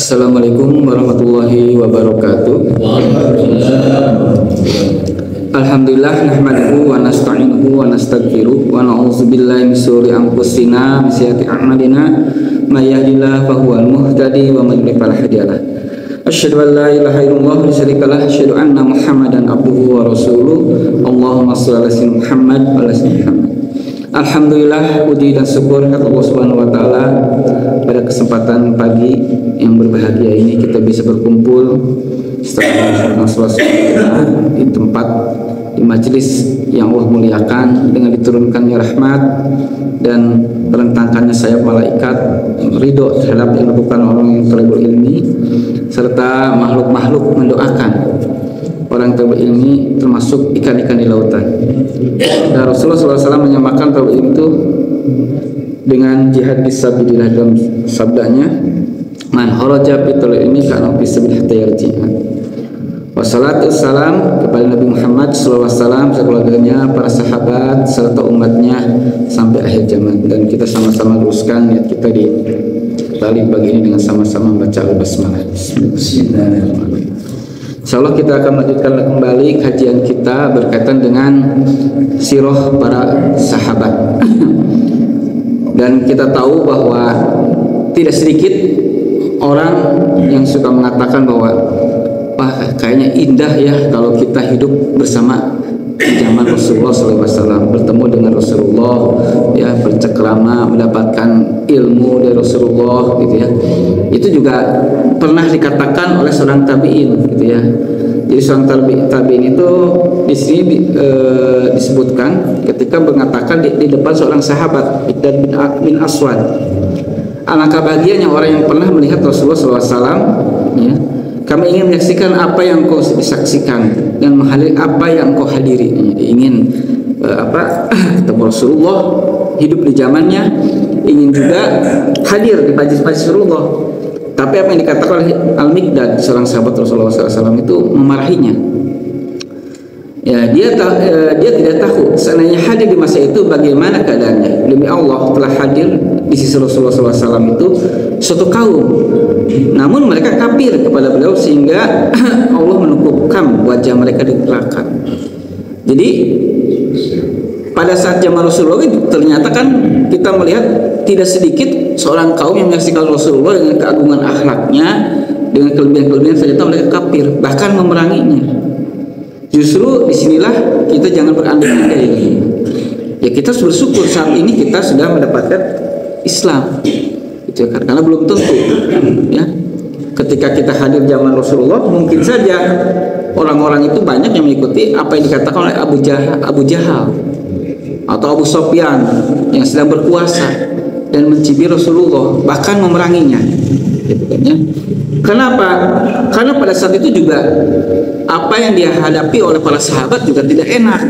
Assalamualaikum warahmatullahi wabarakatuh. Alhamdulillah nahmaduhu wa nasta'inuhu wa nastaghfiruh wa na'udzubillahi min shururi anfusina wa min sayyiati a'malina may yahdihillahu fahuwal muhtadi wa may yudlil fala hadiyalah. Asyhadu an la ilaha illallah wa la syarika lah, asyhadu anna Muhammadan abduhu wa rasuluh. Allahumma shalli ala sayyidina Muhammad wa ala sayyidina Muhammad. Alhamdulillah, puji dan syukur kepada Allah Subhanahu wa taala, pada kesempatan pagi yang berbahagia ini kita bisa berkumpul setelah sholat di tempat, di majelis yang Allah muliakan dengan diturunkannya rahmat dan berentangkannya sayap malaikat ridho terhadap yang dilakukan orang yang talibul ilmi, serta makhluk-makhluk mendoakan orang talibul ilmi termasuk ikan-ikan di lautan. Dan Rasulullah SAW menyamakan talibul ilmi itu dengan jihad fisabilillah dalam sabdanya, man kharaja fi talibul ilmi kana fi sabilillah jihad. Wassalatu wassalam kepada Nabi Muhammad SAW, keluarganya, para sahabat serta umatnya sampai akhir zaman. Dan kita sama-sama teruskan niat kita di tali pagi ini dengan sama-sama membaca al-basmalah. Bismillahirrahmanirrahim. Insyaallah kita akan melanjutkan kembali kajian kita berkaitan dengan sirah para sahabat. Dan kita tahu bahwa tidak sedikit orang yang suka mengatakan bahwa wah, kayaknya indah ya kalau kita hidup bersama zaman Rasulullah SAW, bertemu dengan Rasulullah, ya, bercengkrama, mendapatkan ilmu dari Rasulullah, gitu ya. Itu juga pernah dikatakan oleh seorang tabi'in, gitu ya. Jadi seorang tabi'in itu di sini disebutkan ketika mengatakan di depan seorang sahabat Miqdad bin Aswad, alangkah bahagianya orang yang pernah melihat Rasulullah SAW, ya. Kami ingin menyaksikan apa yang kau saksikan dan menghadiri apa yang kau hadiri. Ingin ketemu Rasulullah, hidup di zamannya, ingin juga hadir di majlis Rasulullah. Tapi apa yang dikatakan oleh Al-Miqdad, seorang sahabat Rasulullah SAW, itu memarahinya. Ya, dia tidak tahu seandainya hadir di masa itu bagaimana keadaannya. Demi Allah, telah hadir di sisi Rasulullah SAW itu suatu kaum, namun mereka kafir kepada beliau sehingga Allah menukupkan wajah mereka di neraka. Jadi pada saat zaman Rasulullah itu ternyata kan kita melihat tidak sedikit seorang kaum yang menyaksikan Rasulullah dengan keagungan akhlaknya, dengan kelebihan-kelebihan, ternyata mereka kafir, bahkan memeranginya. Justru disinilah kita jangan berandai-andai. Ya, kita bersyukur saat ini kita sudah mendapatkan Islam, gitu, karena belum tentu, ya. Ketika kita hadir zaman Rasulullah, mungkin saja orang-orang itu banyak yang mengikuti apa yang dikatakan oleh Abu Jahal atau Abu Sofyan yang sedang berkuasa dan mencibir Rasulullah, bahkan memeranginya, gitu kan, ya. Kenapa? Karena pada saat itu juga apa yang dihadapi oleh para sahabat juga tidak enak.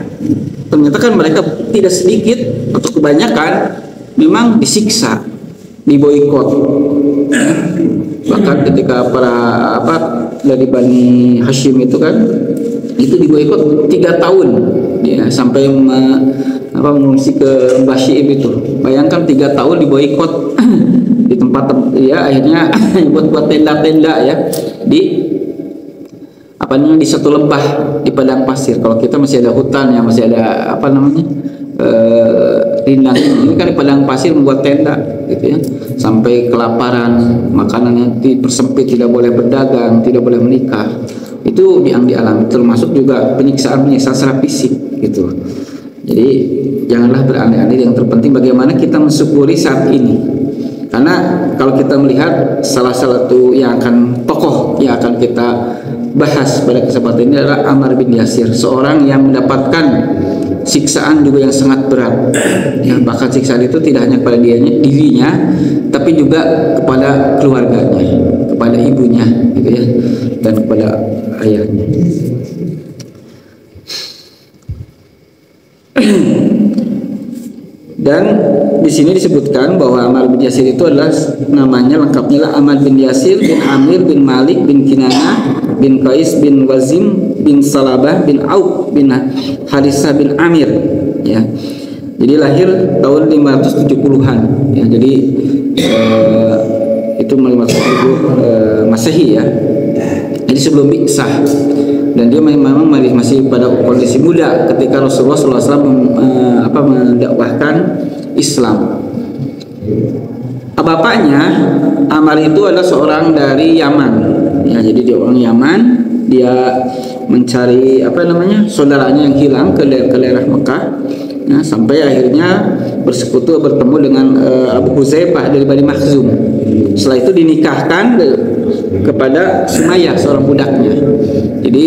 Ternyata kan mereka tidak sedikit atau kebanyakan memang disiksa, diboikot. Bahkan ketika para dari Bani Hashim itu kan itu diboikot 3 tahun, ya, sampai mengungsi ke Basyib itu. Bayangkan 3 tahun diboikot di tempat, ya, akhirnya buat tenda-tenda, ya, di di satu lembah di padang pasir. Kalau kita masih ada hutan, ya, masih ada rindang. Ini kan di padang pasir membuat tenda, gitu ya, sampai kelaparan, makanannya dipersempit, tidak boleh berdagang, tidak boleh menikah. Itu yang dialami, termasuk juga penyiksaan secara fisik, gitu. Jadi janganlah berandai-andai. Yang terpenting bagaimana kita mensyukuri saat ini. Karena kalau kita melihat salah satu yang akan tokoh yang akan kita bahas pada kesempatan ini adalah Ammar bin Yasir, seorang yang mendapatkan siksaan juga yang sangat berat, ya, bahkan siksaan itu tidak hanya kepada dirinya tapi juga kepada keluarganya, kepada ibunya, gitu ya, dan kepada ayahnya. Dan di sini disebutkan bahwa Ammar bin Yasir itu adalah namanya lengkapnya adalah Ammar bin Yasir bin Amir bin Malik bin Kinanah bin Qais bin Wazim bin Salabah bin Auf bin Harisah bin Amir, ya. Jadi lahir tahun 570-an, ya. Jadi itu 500 Masehi ya. Jadi sebelum bi'tsah, dan dia memang masih pada kondisi muda ketika Rasulullah SAW mendakwahkan Islam. Bapaknya Amar itu adalah seorang dari Yaman ya, jadi dia orang Yaman. Dia mencari saudaranya yang hilang ke daerah Mekah ya, sampai akhirnya bertemu dengan Abu Huzaifah dari Bani Makhzum. Setelah itu dinikahkan kepada Sumayyah, seorang budaknya. Jadi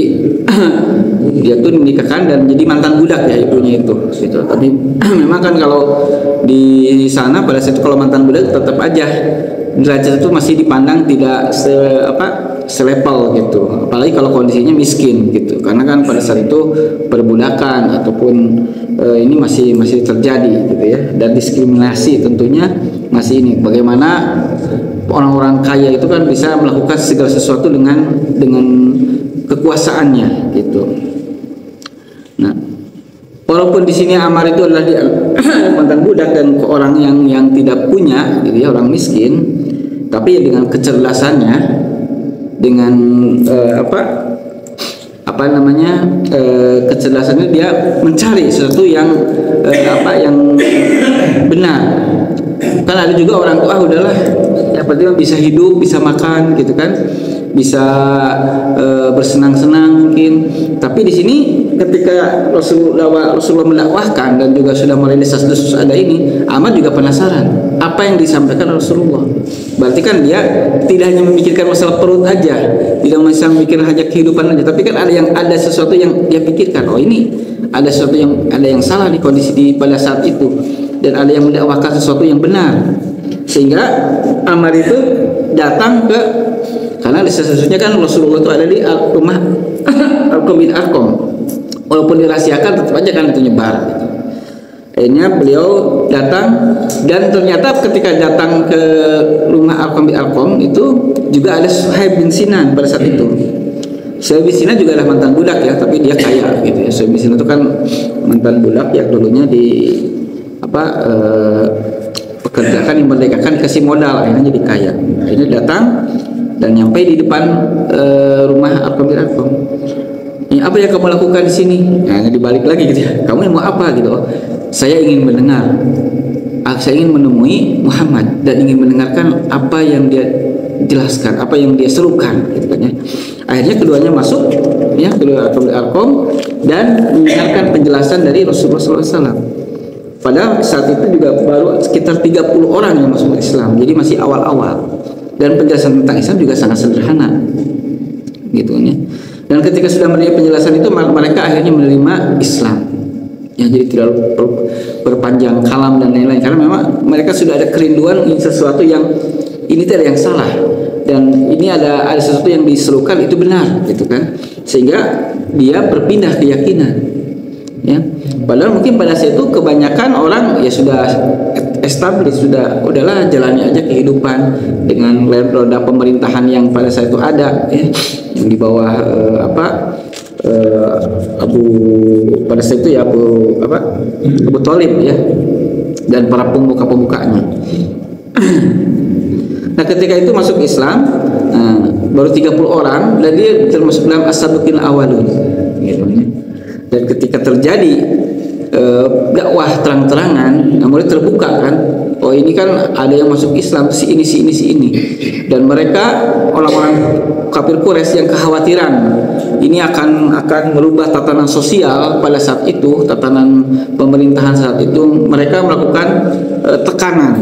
dia tuh dinikahkan dan jadi mantan budak ya ibunya itu. Tapi memang kan kalau di sana pada saat itu kalau mantan budak tetap aja derajat itu masih dipandang tidak selepel gitu, apalagi kalau kondisinya miskin gitu, karena kan pada saat itu perbudakan ataupun ini masih terjadi gitu ya, dan diskriminasi tentunya masih ini. Bagaimana orang-orang kaya itu kan bisa melakukan segala sesuatu dengan kekuasaannya gitu. Nah, walaupun di sini Amar itu adalah dia mantan budak dan orang yang tidak punya gitu ya, orang miskin, tapi dengan kecerdasannya, dengan kecerdasannya dia mencari sesuatu yang benar. Kan ada juga orang tua udahlah yang penting bisa hidup, bisa makan gitu kan, bisa bersenang-senang mungkin. Tapi di sini ketika Rasulullah mendakwahkan dan juga sudah mulai desas-desus ada ini, Ahmad juga penasaran apa yang disampaikan Rasulullah. Berarti kan dia tidak hanya memikirkan masalah perut aja, tidak bisa memikirkan hanya kehidupan aja, tapi kan ada sesuatu yang dia pikirkan. Oh, ini ada sesuatu ada yang salah di kondisi pada saat itu, dan ada yang mendakwahkan sesuatu yang benar. Sehingga Amar itu datang karena desas-desusnya kan Rasulullah itu ada di rumah Arqam bin Arqam. Walaupun dirahasiakan tetap aja kan itu nyebar gitu. Akhirnya beliau datang, dan ternyata ketika datang ke rumah Arqam bin Arqam itu juga ada Suhaib bin Sinan pada saat itu. Suhaib bin Sinan juga adalah mantan budak ya, tapi dia kaya gitu ya. Suhaib bin Sinan itu kan mantan budak yang dulunya pekerjakan, dimerdekakan, dikasih modal, akhirnya jadi kaya. Akhirnya datang dan nyampe di depan rumah Arqam bin Arqam. Ini apa yang kamu lakukan di sini? Nah, dibalik lagi gitu ya. Kamu yang mau apa gitu? Oh, saya ingin mendengar. Saya ingin menemui Muhammad dan ingin mendengarkan apa yang dia jelaskan, apa yang dia serukan gitu kan ya. Akhirnya keduanya masuk ya, kedua Arqam, dan mendengarkan penjelasan dari Rasulullah SAW. Padahal saat itu juga baru sekitar 30 orang yang masuk Islam. Jadi masih awal-awal. Dan penjelasan tentang Islam juga sangat sederhana. Gitu kan ya. Dan ketika sudah menerima penjelasan itu, mereka akhirnya menerima Islam. Ya, jadi tidak berpanjang kalam dan lain-lain, karena memang mereka sudah ada kerinduan ingin sesuatu yang ini tidak yang salah, dan ini ada sesuatu yang diserukan itu benar gitu kan, sehingga dia berpindah keyakinan ya. Padahal mungkin pada saat itu kebanyakan orang ya sudah established, sudah udahlah jalani aja kehidupan dengan roda pemerintahan yang pada saat itu ada ya, yang di bawah pada saat itu ya Abu Thalib ya, dan para pemuka-pemukanya. Nah, ketika itu masuk Islam baru 30 orang, dan dia termasuk dalam as-sabiqin awalun gitu ya. Dan ketika terjadi dakwah terang-terangan, mulai terbuka kan, oh ini kan ada yang masuk Islam, si ini, dan mereka orang-orang kafir Quraisy yang kekhawatiran ini akan merubah tatanan sosial pada saat itu, tatanan pemerintahan saat itu, mereka melakukan tekanan.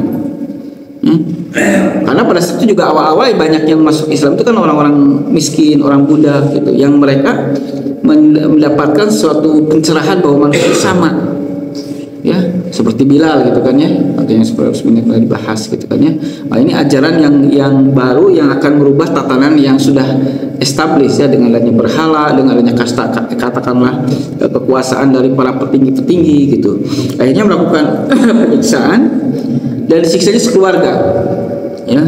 Karena pada saat itu juga awal-awal banyak yang masuk Islam itu kan orang-orang miskin, orang budak gitu, yang mereka mendapatkan suatu pencerahan bahwa manusia sama ya, seperti Bilal gitu kan ya, atau yang sebenarnya pernah dibahas gitu kan ya. Nah, ini ajaran yang baru yang akan merubah tatanan yang sudah established ya, dengan adanya berhala, dengan adanya katakanlah kekuasaan dari para petinggi-petinggi gitu. Akhirnya melakukan penyiksaan, dan disiksanya sekeluarga ya,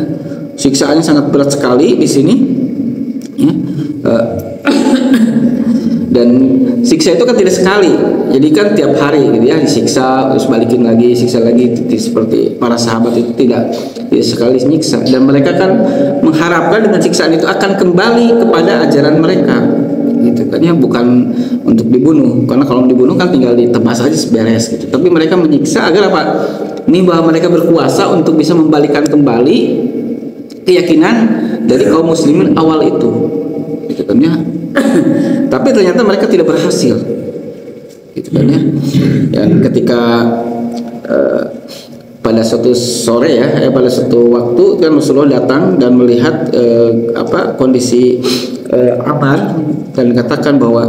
siksaannya sangat berat sekali di sini ya. Dan siksa itu kan tidak sekali, jadi kan tiap hari gitu ya, disiksa terus balikin lagi, siksa lagi. Seperti para sahabat itu tidak sekali nyiksa, dan mereka kan mengharapkan dengan siksaan itu akan kembali kepada ajaran mereka gitu kan ya, bukan untuk dibunuh, karena kalau dibunuh kan tinggal ditebas aja beres gitu. Tapi mereka menyiksa agar apa? Ini bahwa mereka berkuasa untuk bisa membalikan kembali keyakinan dari kaum muslimin awal itu gitu kan ya. Tapi ternyata mereka tidak berhasil gitu kan ya. Dan ketika pada suatu sore ya, pada suatu waktu kan Rasulullah datang dan melihat kondisi Ammar, dan katakan bahwa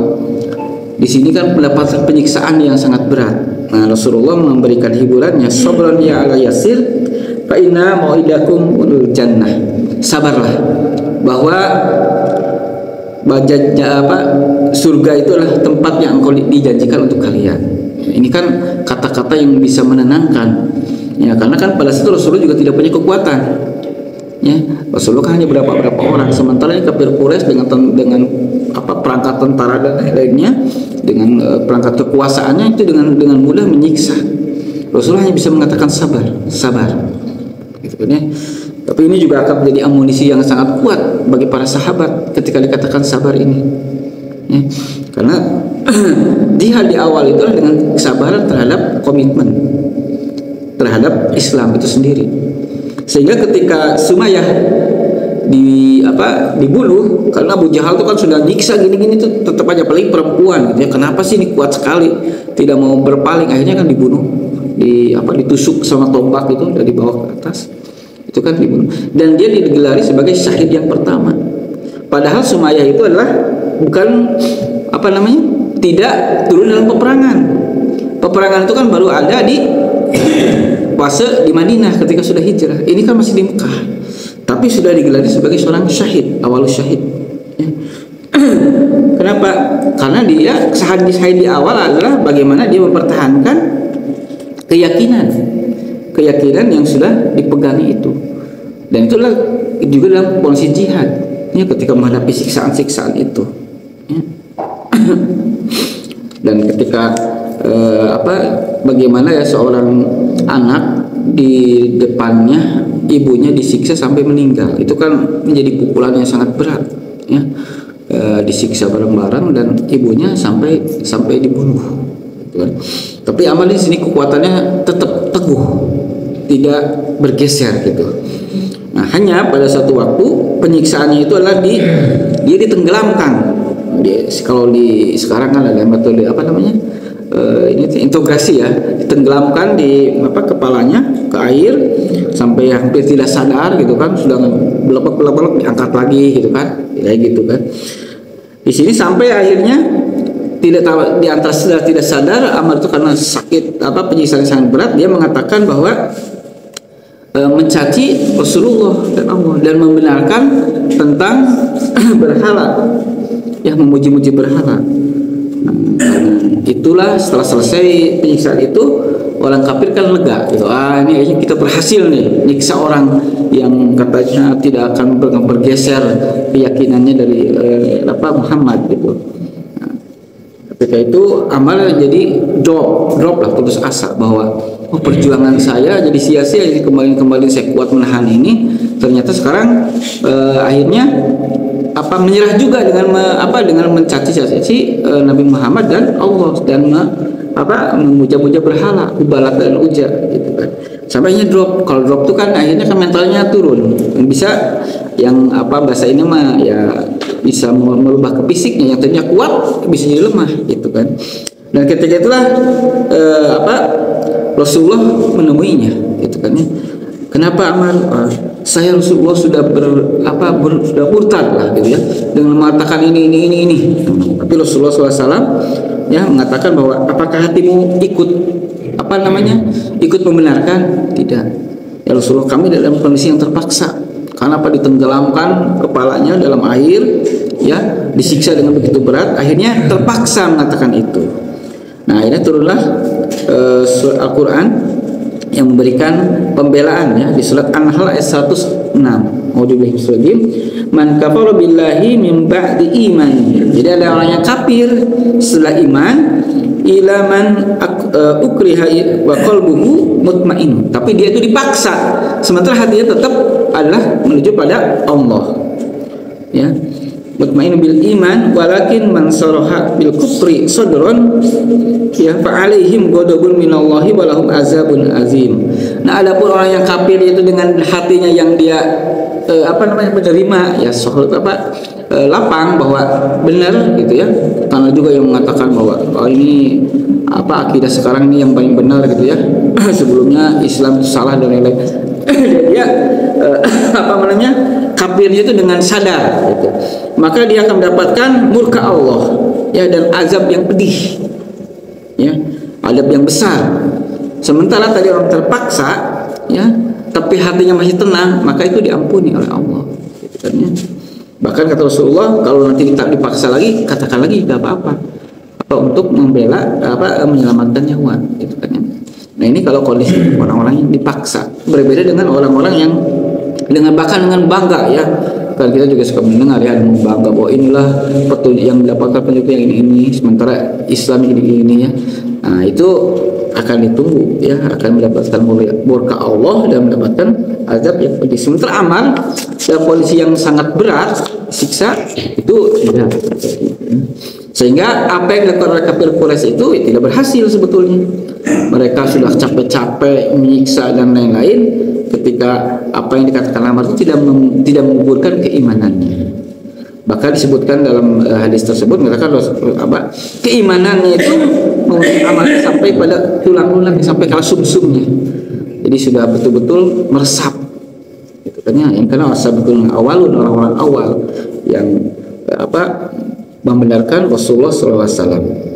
di sini kan mendapatkan penyiksaan yang sangat berat. Nah, Rasulullah memberikan hiburannya, sabran ya ala yasir fa inna mau'idakum jannah. Sabarlah bahwa surga itulah tempat yang engkau dijanjikan untuk kalian. Ini kan kata-kata yang bisa menenangkan ya, karena kan pada saat itu Rasulullah juga tidak punya kekuatan ya. Rasulullah kan hanya berapa orang, sementara ini kafir Quraisy dengan perangkat tentara dan lainnya, dengan perangkat kekuasaannya itu dengan mudah menyiksa. Rasulullah hanya bisa mengatakan sabar gitu kan ya. Tapi ini juga akan menjadi amunisi yang sangat kuat bagi para sahabat ketika dikatakan sabar ini ya. Karena jihad di awal itu dengan kesabaran terhadap komitmen terhadap Islam itu sendiri, sehingga ketika Sumayyah dibunuh, karena Abu Jahal itu kan sudah nyiksa gini-gini tuh, tetap aja paling perempuan gitu ya, kenapa sih ini kuat sekali tidak mau berpaling, akhirnya kan dibunuh, ditusuk sama tombak itu dari bawah ke atas, itu kan dibunuh, dan dia digelari sebagai syahid yang pertama. Padahal Sumayyah itu adalah tidak turun dalam peperangan itu kan baru ada di fase di Madinah ketika sudah hijrah. Ini kan masih di Mekah, tapi sudah digelari sebagai seorang syahid, awalus syahid ya. Kenapa? Karena dia syahid di awal adalah bagaimana dia mempertahankan keyakinan yang sudah dipegangi itu, dan itulah juga dalam kondisi jihad ya, ketika menghadapi siksaan-siksaan itu ya. Dan ketika bagaimana ya seorang anak di depannya ibunya disiksa sampai meninggal, itu kan menjadi pukulan yang sangat berat ya. Disiksa bareng-bareng dan ibunya sampai dibunuh gitu kan. Tapi Ammar di sini kekuatannya tetap teguh, tidak bergeser gitu. Nah, hanya pada suatu waktu penyiksaannya itu adalah dia ditenggelamkan. Kalau di sekarang kan ada metode ini integrasi ya, ditenggelamkan di kepalanya ke air sampai hampir tidak sadar gitu kan, sudah belok diangkat lagi gitu kan, kayak gitu kan. Di sini sampai akhirnya di antara sadar tidak sadar, Ammar itu karena sakit penyiksaan yang sangat berat, dia mengatakan bahwa mencaci Rasulullah dan Allah, dan membenarkan tentang berhala ya, memuji-muji berhala. Itulah setelah selesai penyiksaan itu, orang kafir kan lega gitu, ini kayaknya kita berhasil nih nyiksa orang yang katanya tidak akan bergeser keyakinannya dari Muhammad gitu. Nah, ketika itu Ammar jadi drop lah, putus asa bahwa perjuangan saya jadi sia-sia, jadi kembali saya kuat menahan ini, ternyata sekarang akhirnya menyerah juga dengan mencaci Nabi Muhammad dan Allah, dan memuja-muja berhala, Hubalat dan Uja gitu kan. Sampainya drop. Kalau drop itu kan akhirnya kan mentalnya turun. Bisa yang bahasa ini ya bisa merubah ke fisiknya, yang tadinya kuat bisa jadi lemah gitu kan. Dan ketika itulah Rasulullah menemuinya gitu kan ya. Kenapa Ammar? Saya Rasulullah sudah sudah murtad lah gitu ya, dengan mengatakan ini. Tapi Rasulullah SAW ya mengatakan bahwa apakah hatimu ikut membenarkan? Tidak. Ya Rasulullah, kami dalam kondisi yang terpaksa. Karena ditenggelamkan kepalanya dalam air ya, disiksa dengan begitu berat, akhirnya terpaksa mengatakan itu. Nah, akhirnya turunlah surat Al-Quran yang memberikan pembelaan ya, di surat An-Nahl ayat 100 A'udzubillahi minasyaitonir man kafara billahi min ba'di imani. Jadi ada orang yang kafir setelah iman, ila man ukriha wa qalbuhu mutmain. Tapi dia itu dipaksa, sementara hatinya tetap adalah menuju pada Allah. Ya. Mutmain bil iman walakin man saraha bil kufri sadron ya fa alaihim ghadabun minallahi wa lahum azabun azim. Nah, adapun orang yang kafir itu dengan hatinya yang dia menerima ya lapang bahwa benar gitu ya. Karena juga yang mengatakan bahwa ini akidah sekarang ini yang paling benar gitu ya. Sebelumnya Islam itu salah dan lain-lain. Dia kafirnya itu dengan sadar gitu. Maka dia akan mendapatkan murka Allah ya, dan azab yang pedih ya, azab yang besar. Sementara tadi orang terpaksa ya, tapi hatinya masih tenang, maka itu diampuni oleh Allah gitu kan, ya. Bahkan kata Rasulullah, kalau nanti kita dipaksa lagi, katakan lagi tidak apa-apa untuk membela menyelamatkan nyawa gitu kan, ya. Nah, ini kalau kondisi orang-orang yang dipaksa, berbeda dengan orang-orang yang bahkan dengan bangga ya. Kan kita juga suka mendengar ya, bangga bahwa inilah petunjuk yang mendapatkan petunjuk yang ini, sementara Islam ini ya. Nah, itu akan ditunggu ya, akan mendapatkan murka Allah dan mendapatkan azab yang pedih. Sementara amal dalam kondisi yang sangat berat, siksa itu tidak. Sehingga apa yang dilakukan oleh kafir Quraisy itu tidak berhasil sebetulnya. Mereka sudah capek-capek menyiksa dan lain-lain, ketika apa yang dikatakan Ammar itu tidak menggugurkan keimanannya. Bahkan disebutkan dalam hadis tersebut, mengatakan keimanannya itu Ammar sampai pada tulang-tulang, sampai ke sumsumnya. Jadi sudah betul-betul meresap. Gitu kan ya, yang karena betul awalun, orang-orang awal yang membenarkan Rasulullah SAW.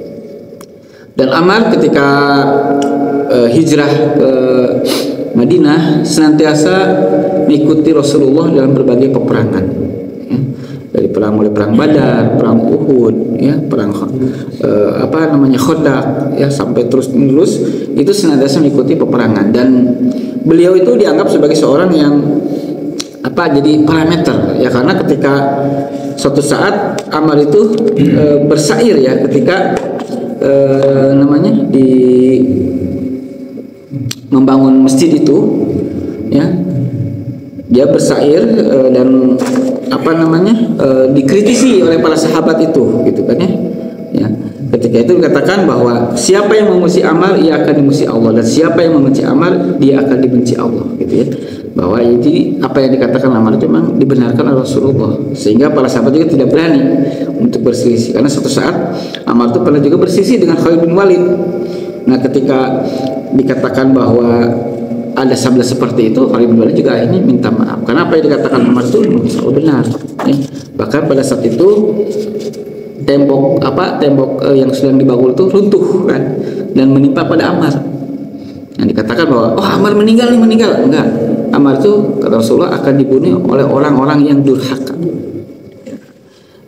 Dan Ammar ketika hijrah ke Madinah senantiasa mengikuti Rasulullah dalam berbagai peperangan ya. Dari mulai perang Badar, perang Uhud ya, perang Khandaq ya, sampai terus menerus itu senantiasa mengikuti peperangan. Dan beliau itu dianggap sebagai seorang yang jadi parameter ya, karena ketika suatu saat Ammar itu bersair ya, ketika di membangun masjid itu ya, dia bersair dan dikritisi oleh para sahabat itu gitu kan ya. Ketika itu dikatakan bahwa siapa yang memuji Ammar, ia akan dimuji Allah, dan siapa yang membenci Ammar, dia akan dibenci Allah gitu ya. Bahwa jadi apa yang dikatakan Ammar itu memang dibenarkan oleh Rasulullah, sehingga para sahabat juga tidak berani untuk berselisih. Karena suatu saat Ammar itu pernah juga berselisih dengan Khalid bin Walid. Nah, ketika dikatakan bahwa ada sabda seperti itu, Khalid bin Walid juga ini minta maaf karena apa yang dikatakan Ammar itu selalu benar ya. Bahkan pada saat itu tembok yang sedang dibangun itu runtuh kan, dan menimpa pada Ammar. Yang dikatakan bahwa Ammar meninggal. Enggak, Ammar itu kata Rasulullah akan dibunuh oleh orang-orang yang durhaka.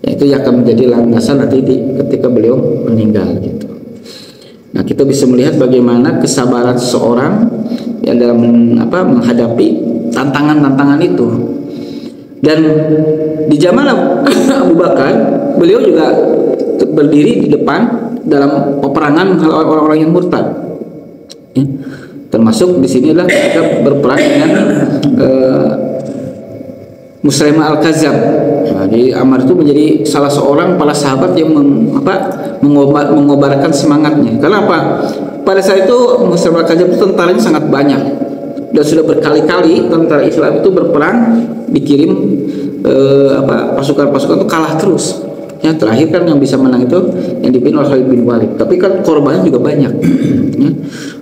Ya, itu yang akan menjadi landasan nanti ketika beliau meninggal gitu. Nah, kita bisa melihat bagaimana kesabaran seseorang yang dalam menghadapi tantangan-tantangan itu. Dan di zaman Abu Bakar, beliau juga berdiri di depan dalam peperangan orang-orang yang murtad. Ya. Termasuk di sini adalah ketika berperang dengan Musailamah Al-Kadzdzab. Nah, jadi Ammar itu menjadi salah seorang para sahabat yang mengobarkan semangatnya. Karena apa? Pada saat itu Musailamah Al-Kadzdzab itu tentaranya sangat banyak, dan sudah berkali-kali tentara Islam itu berperang, dikirim pasukan-pasukan itu kalah terus. Ya, terakhir kan yang bisa menang itu yang dipimpin oleh Khalid bin Walid. Tapi kan korbannya juga banyak. Ya.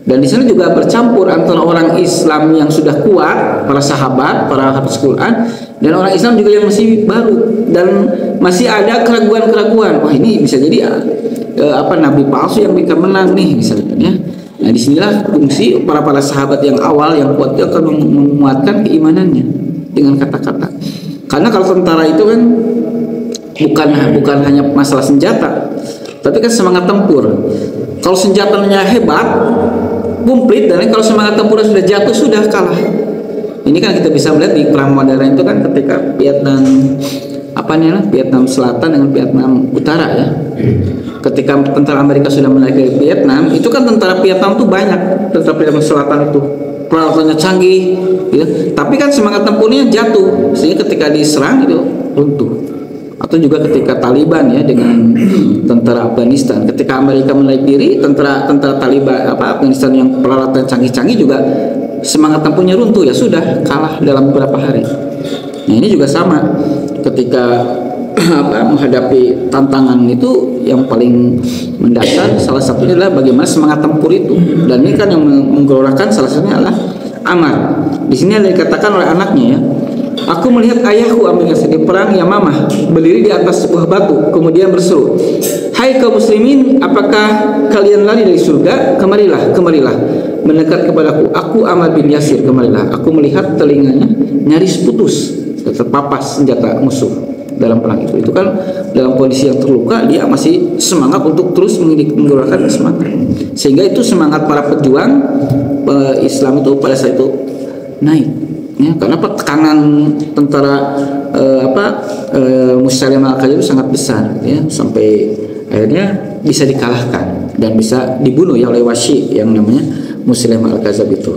Dan di sana juga bercampur antara orang Islam yang sudah kuat, para sahabat, para hafiz Quran, dan orang Islam juga yang masih baru dan masih ada keraguan-keraguan. Wah, ini bisa jadi nabi palsu yang bisa menang nih misalnya. Ya. Nah, disinilah fungsi para sahabat yang awal yang kuat itu akan menguatkan keimanannya dengan kata-kata. Karena kalau tentara itu kan bukan hanya masalah senjata, tapi kan semangat tempur. Kalau senjatanya hebat, komplit, dan kalau semangat tempurnya sudah jatuh, sudah kalah. Ini kan kita bisa melihat di perang modern itu kan ketika Vietnam Selatan dengan Vietnam Utara ya. Ketika tentara Amerika sudah menarik dari Vietnam, itu kan tentara Vietnam tuh banyak, tentara Vietnam Selatan itu peralatannya canggih, gitu. Tapi kan semangat tempurnya jatuh, sehingga ketika diserang itu runtuh. Atau juga ketika Taliban ya dengan tentara Afghanistan, ketika Amerika menarik diri, tentara Taliban Afghanistan yang peralatan canggih-canggih juga semangat tempurnya runtuh, ya sudah kalah dalam beberapa hari. Nah ini juga sama, ketika menghadapi tantangan itu yang paling mendasar salah satunya adalah bagaimana semangat tempur itu, dan ini kan yang menggelorakan salah satunya adalah Ammar. Di sini ada dikatakan oleh anaknya ya, aku melihat ayahku Amir di perang Yamamah berdiri di atas sebuah batu, kemudian berseru, hai kaum muslimin, apakah kalian lari dari surga? Kemarilah, kemarilah mendekat kepadaku, aku Ammar bin Yasir, kemarilah. Aku melihat telinganya nyaris putus, terpapas senjata musuh dalam perang itu. Itu kan dalam kondisi yang terluka, dia masih semangat untuk terus menggerakkan semangat, sehingga itu semangat para pejuang Islam itu pada saat itu naik ya, karena tekanan tentara Musailamah al-Kadzdzab itu sangat besar ya, sampai akhirnya bisa dikalahkan dan bisa dibunuh ya oleh Wasyi yang namanya Musailamah al-Kadzdzab itu.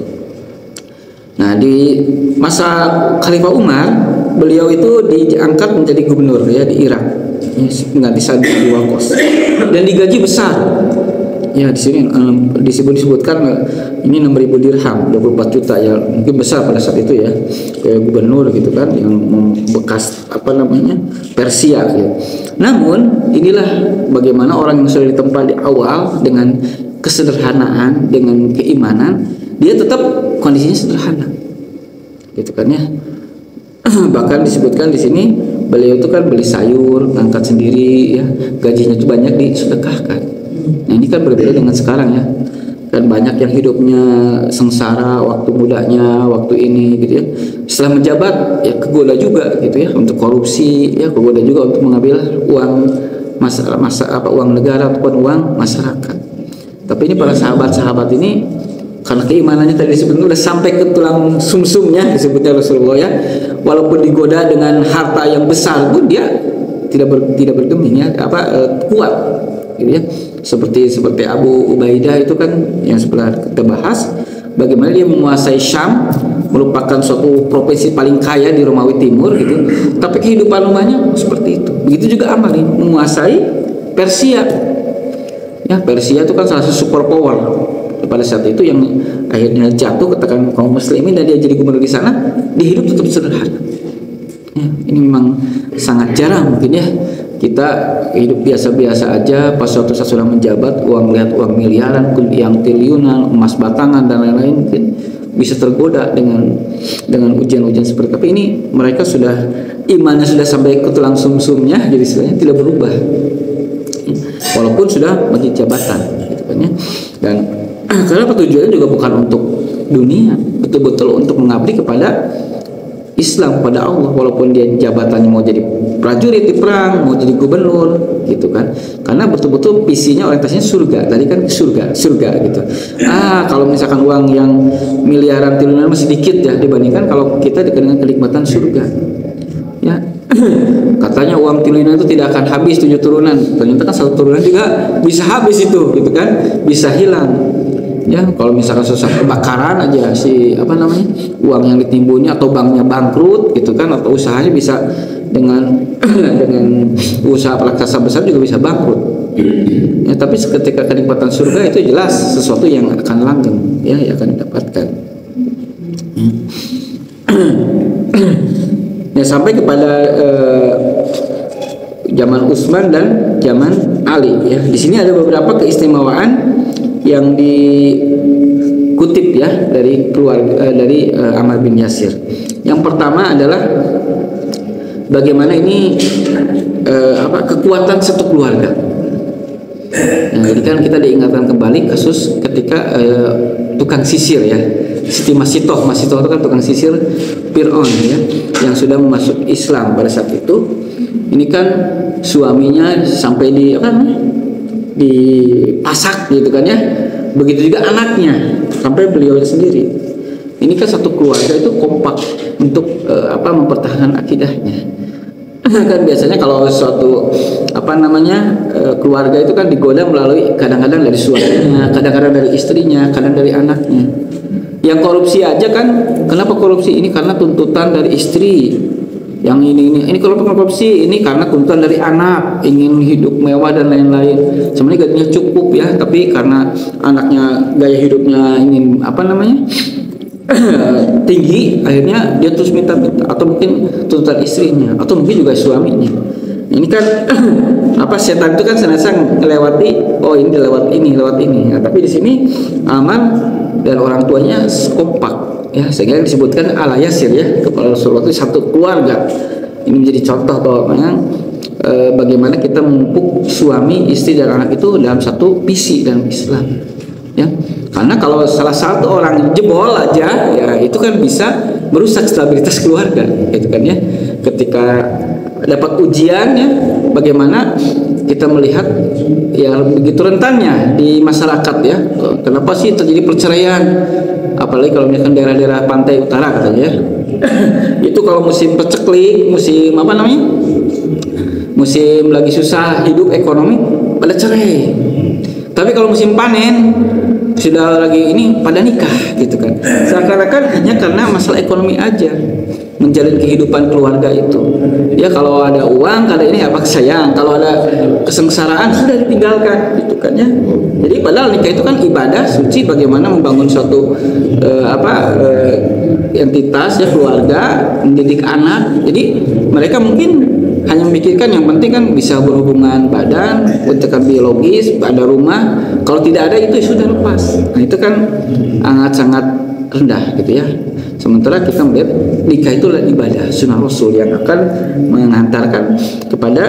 Nah di masa Khalifah Umar, beliau itu diangkat menjadi gubernur ya di Irak, ya, mengganti Sa'd bin Waqqas, dan digaji besar. Ya di sini disebutkan ini 6.000 dirham, 24 juta ya, mungkin besar pada saat itu ya, kayak gubernur gitu kan, yang bekas Persia ya. Namun inilah bagaimana orang yang sudah ditempa di awal dengan kesederhanaan, dengan keimanan, dia tetap kondisinya sederhana, gitu kan ya. Bahkan disebutkan di sini beliau itu kan beli sayur, ngangkat sendiri ya, gajinya itu banyak disedekahkan. Nah ini kan berbeda dengan sekarang ya, kan banyak yang hidupnya sengsara waktu mudanya, waktu ini gitu ya. Setelah menjabat ya kegoda juga gitu ya untuk korupsi ya, kegoda juga untuk mengambil uang uang negara ataupun uang masyarakat. Tapi ini para sahabat-sahabat ini karena keimanannya tadi disebutnya udah sampai ke tulang sumsumnya, disebutnya Rasulullah ya, walaupun digoda dengan harta yang besar pun dia tidak bergeming ya, kuat gitu ya. Seperti Abu Ubaidah itu kan yang sebelah kita bahas, bagaimana dia menguasai Syam, merupakan suatu provinsi paling kaya di Romawi Timur gitu, tapi kehidupan rumahnya seperti itu. Begitu juga Ammar menguasai Persia ya, Persia itu kan salah satu super power pada saat itu yang akhirnya jatuh ke tangan kaum muslimin, dan dia jadi gubernur di sana, dia hidup tetap sederhana ya. Ini memang sangat jarang mungkin ya kita hidup biasa-biasa aja, pas suatu saat sudah menjabat, lihat uang miliaran, yang triliunan, emas batangan dan lain-lain, mungkin bisa tergoda dengan ujian-ujian seperti apa. Ini mereka sudah imannya sudah sampai ke tulang sumsumnya, jadi istilahnya tidak berubah walaupun sudah bagi jabatan gitu kan ya. Dan karena tujuannya juga bukan untuk dunia, betul-betul untuk mengabdi kepada Islam, pada Allah, walaupun dia jabatannya mau jadi prajurit di perang, mau jadi gubernur gitu kan, karena betul-betul visinya orientasinya surga. Tadi kan surga gitu. Kalau misalkan uang yang miliaran triliunan masih dikit ya dibandingkan kalau kita dengan kenikmatan surga ya. Katanya uang triliunan itu tidak akan habis 7 turunan, ternyata kan 1 turunan juga bisa habis itu gitu kan, bisa hilang ya. Kalau misalkan susah kebakaran aja uang yang ditimbunnya atau banknya bangkrut gitu kan, atau usahanya bisa dengan usaha raksasa besar juga bisa bangkrut ya. Tapi ketika kenikmatan surga itu jelas sesuatu yang akan langgeng ya, yang akan didapatkan ya, sampai kepada zaman Utsman dan zaman Ali ya. Di sini ada beberapa keistimewaan yang dikutip ya dari Ammar bin Yasir. Yang pertama adalah bagaimana ini kekuatan satu keluarga. Nah, jadi kan kita diingatkan kembali kasus ketika tukang sisir ya, Siti Masitoh itu kan tukang sisir Fir'aun ya, yang sudah masuk Islam pada saat itu. Ini kan suaminya sampai dipasak gitu kan ya. Begitu juga anaknya, sampai beliau sendiri. Ini kan satu keluarga itu kompak untuk mempertahankan akidahnya. Kan biasanya kalau suatu keluarga itu kan digoda melalui kadang-kadang dari suaminya, kadang-kadang dari istrinya, kadang dari anaknya. Yang korupsi aja kan, kenapa korupsi? Ini karena tuntutan dari istri. Yang ini kalau korupsi ini karena tuntutan dari anak, ingin hidup mewah dan lain-lain. Sebenarnya gajinya cukup ya, tapi karena anaknya gaya hidupnya ingin tinggi, akhirnya dia terus minta-minta, atau mungkin tuntutan istrinya, atau mungkin juga suaminya. Ini kan setan itu kan sengaja ngelewati, oh ini lewat ini. Nah, tapi di sini Ammar dan orang tuanya kompak ya, sehingga disebutkan ala Yasir ya, kepala Rasulullah itu satu keluarga. Ini menjadi contoh bahwa bagaimana kita memupuk suami, istri dan anak itu dalam satu visi dalam Islam ya. Karena kalau salah satu orang jebol aja ya, itu kan bisa merusak stabilitas keluarga gitu kan ya. Ketika dapat ujian ya, bagaimana kita melihat ya begitu rentannya di masyarakat ya. Kenapa sih terjadi perceraian? Apalagi kalau misalkan daerah-daerah pantai utara katanya ya. Itu kalau musim peceklik, musim musim lagi susah hidup ekonomi, pada cerai. Tapi kalau musim panen sudah lagi ini pada nikah gitu kan. Seakan-akan hanya karena masalah ekonomi aja menjalin kehidupan keluarga itu. Ya kalau ada uang, kalau ini apa sayang, kalau ada kesengsaraan sudah ditinggalkan gitu kan ya. Jadi padahal nikah itu kan ibadah suci, bagaimana membangun suatu entitas ya, keluarga, mendidik anak. Jadi mereka mungkin hanya memikirkan yang penting kan bisa berhubungan badan, bentukan biologis, ada rumah. Kalau tidak ada itu sudah lepas. Nah itu kan sangat rendah gitu ya. Sementara kita melihat nikah itu adalah ibadah sunnah Rasul yang akan mengantarkan kepada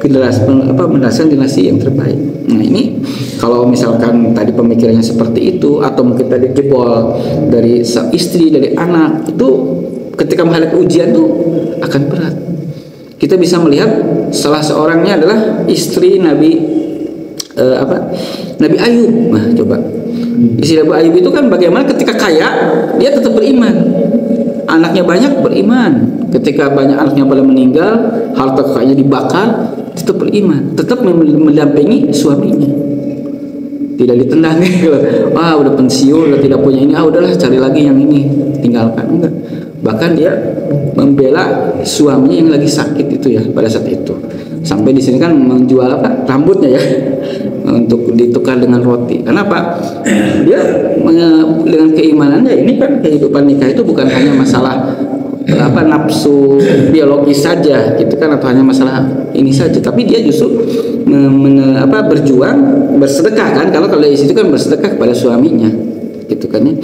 generasi yang terbaik. Nah ini kalau misalkan tadi pemikirannya seperti itu, atau mungkin tadi jebol dari istri, dari anak, itu ketika menghadapi ujian itu akan berat. Kita bisa melihat salah seorangnya adalah istri Nabi Ayub. Nah, coba. Istri Nabi Ayub itu kan bagaimana ketika kaya dia tetap beriman. Anaknya banyak beriman. Ketika banyak anaknya pada meninggal, harta kekayaannya dibakar, tetap beriman, tetap mendampingi suaminya. Tidak ditendang wah udah pensiun, udah tidak punya ini, udahlah cari lagi yang ini, tinggalkan. Enggak. Bahkan dia membela suaminya yang lagi sakit itu ya pada saat itu. Sampai di sini kan menjual rambutnya ya untuk ditukar dengan roti. Kenapa? Dia dengan keimanannya, ini kan kehidupan nikah itu bukan hanya masalah nafsu biologis saja gitu kan, atau hanya masalah ini saja, tapi dia justru berjuang, bersedekah kan. Kalau di situ kan bersedekah kepada suaminya gitu kan ya,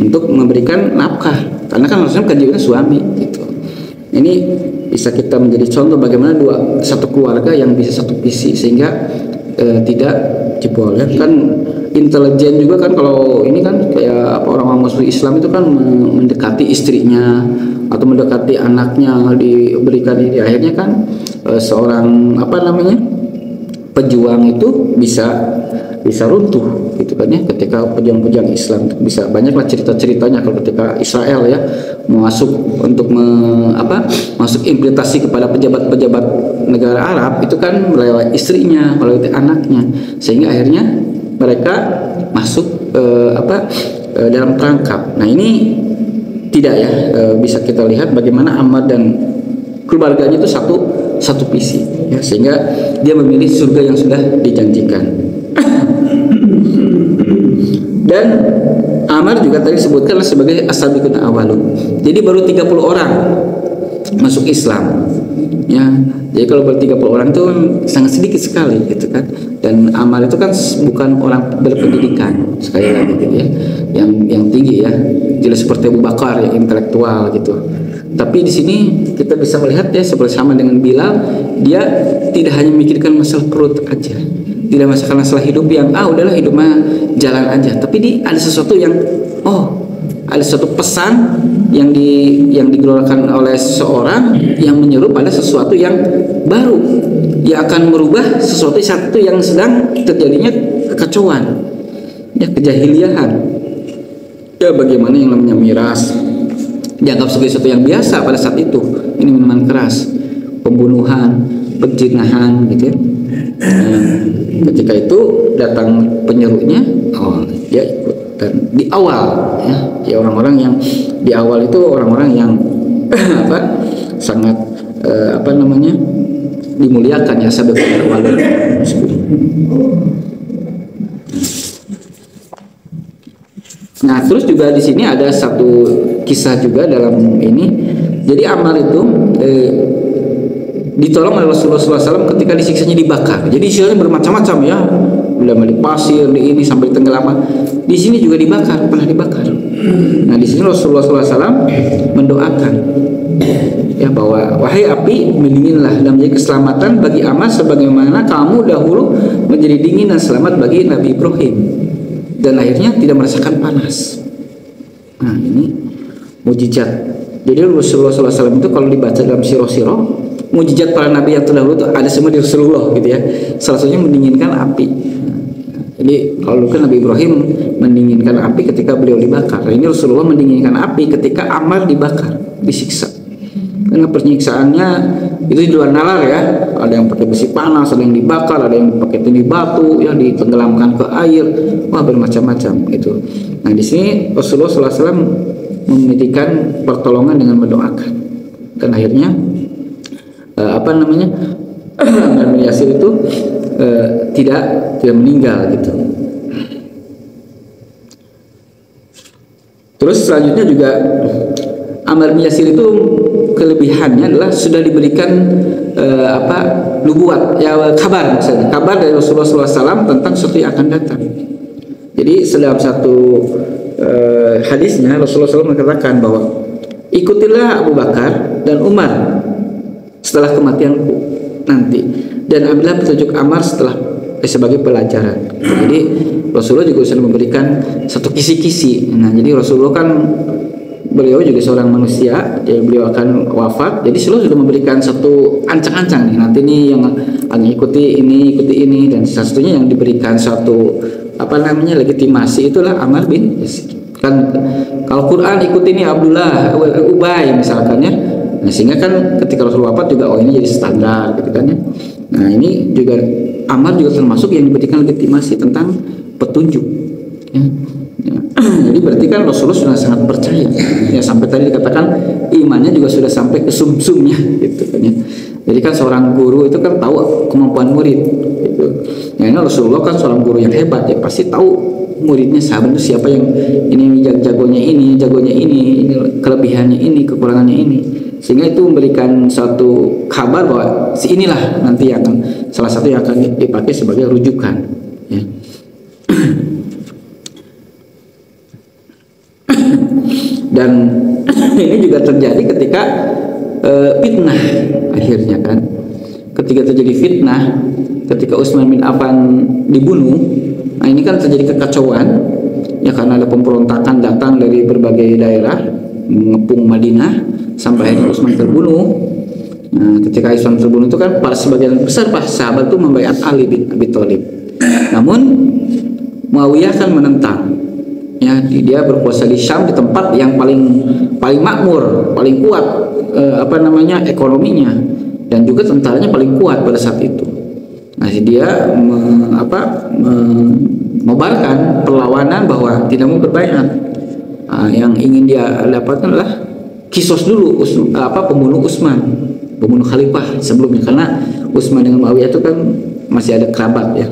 untuk memberikan nafkah, karena kan harusnya kewajiban suami gitu. Ini bisa kita menjadi contoh bagaimana satu keluarga yang bisa satu visi sehingga tidak jebol ya. Kan intelijen juga kan, kalau ini kan kayak orang Muslim Islam itu kan mendekati istrinya atau mendekati anaknya, diberikan ini, akhirnya kan seorang pejuang itu bisa runtuh gitu kan ya. Ketika pejuang-pejuang Islam bisa banyaklah cerita-ceritanya, kalau ketika Israel ya masuk untuk masuk implementasi kepada pejabat-pejabat negara Arab, itu kan melalui istrinya, melalui anaknya, sehingga akhirnya mereka masuk dalam perangkap. Nah ini tidak ya, bisa kita lihat bagaimana Ammar dan keluarganya itu satu visi ya, sehingga dia memilih surga yang sudah dijanjikan. Dan Ammar juga tadi disebutkan sebagai as-sabiqun awwalun. Jadi baru 30 orang masuk Islam ya. Jadi kalau baru 30 orang itu sangat sedikit sekali gitu kan. Dan Ammar itu kan bukan orang berpendidikan, sekali lagi gitu ya, yang tinggi ya, tidak seperti Abu Bakar yang intelektual gitu. Tapi di sini kita bisa melihat ya, seperti sama dengan Bilal, dia tidak hanya memikirkan masalah perut aja, tidak masalah hidup yang udahlah hidup mah jalan aja, tapi ada sesuatu yang ada suatu pesan yang digelorakan oleh seseorang yang menyeru pada sesuatu yang baru, yang akan merubah sesuatu yang sedang terjadinya kekacauan ya, kejahiliahan. Ya bagaimana yang namanya miras dianggap sebagai sesuatu yang biasa pada saat itu. Ini minuman keras, pembunuhan, penjinahan gitu ya. Ketika itu datang penyerunya, dia ikut. Dan di awal ya orang-orang yang di awal itu orang-orang yang sangat dimuliakan ya sahabat awal. Nah, terus juga di sini ada satu kisah juga dalam ini. Jadi Ammar itu ditolong oleh Rasulullah SAW ketika disiksanya dibakar. Jadi isinya bermacam-macam ya, udah di pasir, di ini sampai tenggelam. Di sini juga dibakar, pernah dibakar. Nah, di sini Rasulullah SAW mendoakan ya bahwa wahai api, mendinginlah dan menjadi keselamatan bagi Ammar sebagaimana kamu dahulu menjadi dingin dan selamat bagi Nabi Ibrahim. Dan akhirnya tidak merasakan panas. Nah, ini mujizat. Jadi Rasulullah SAW itu kalau dibaca dalam siro-siro, mujizat para nabi yang terdahulu itu ada semua di Rasulullah gitu ya. Salah satunya mendinginkan api. Jadi kalau kan Nabi Ibrahim mendinginkan api ketika beliau dibakar. Nah, ini Rasulullah mendinginkan api ketika Ammar dibakar, disiksa. Karena penyiksaannya itu di luar nalar ya. Ada yang pakai besi panas, ada yang dibakar, ada yang pakai tindih batu, yang ditenggelamkan ke air, wah bermacam-macam itu. Nah di sini Rasulullah SAW memberikan pertolongan dengan mendoakan, dan akhirnya Ammar bin Yasir itu tidak meninggal gitu. Terus selanjutnya juga Ammar bin Yasir itu kelebihannya adalah sudah diberikan nubuat ya, kabar misalnya, kabar dari Rasulullah SAW tentang sesuatu yang akan datang. Jadi dalam satu hadisnya Rasulullah SAW mengatakan bahwa ikutilah Abu Bakar dan Umar setelah kematianku nanti, dan ambillah petunjuk Ammar sebagai pelajaran. Jadi Rasulullah juga sudah memberikan satu kisi-kisi. Nah jadi Rasulullah kan beliau juga seorang manusia, ya beliau akan wafat. Jadi Rasulullah sudah memberikan satu ancang-ancang nih, nanti nih yang akan ikuti ini, dan salah satunya yang diberikan satu legitimasi itulah Ammar bin Yasir. Kan kalau Quran ikuti ini Abdullah, Ubay misalkan ya. Nah, sehingga kan ketika Rasul wafat juga ini jadi standar gitu kan ya. Nah, ini juga Ammar juga termasuk yang diberikan legitimasi tentang petunjuk ya. Jadi berarti kan Rasulullah sudah sangat percaya ya, sampai tadi dikatakan imannya juga sudah sampai ke sumsumnya gitu kan ya. Jadi kan seorang guru itu kan tahu kemampuan murid gitu. Nah, ini Rasulullah kan seorang guru yang hebat ya, pasti tahu muridnya sahabat itu siapa, yang ini jagonya ini, kelebihannya ini, kekurangannya ini. Sehingga itu memberikan satu kabar bahwa si inilah nanti yang akan salah satu yang akan dipakai sebagai rujukan ya. Dan ini juga terjadi ketika fitnah akhirnya kan. Ketika terjadi fitnah, ketika Utsman bin Affan dibunuh, nah ini kan terjadi kekacauan ya, karena ada pemberontakan datang dari berbagai daerah mengepung Madinah sampai akhirnya Utsman terbunuh. Nah, ketika Utsman terbunuh itu kan sebagian besar para sahabat itu membaiat Ali bin Abi Thalib. Namun Muawiyah kan menentang. Ya, dia berkuasa di Syam, di tempat yang paling makmur, paling kuat ekonominya, dan juga tentaranya paling kuat pada saat itu. Nah, dia mengobarkan perlawanan bahwa tidak mau berbaiat. Nah, yang ingin dia dapatkan adalah kisos dulu pembunuh Utsman, pembunuh khalifah sebelumnya, karena Utsman dengan Muawiyah itu kan masih ada kerabat ya.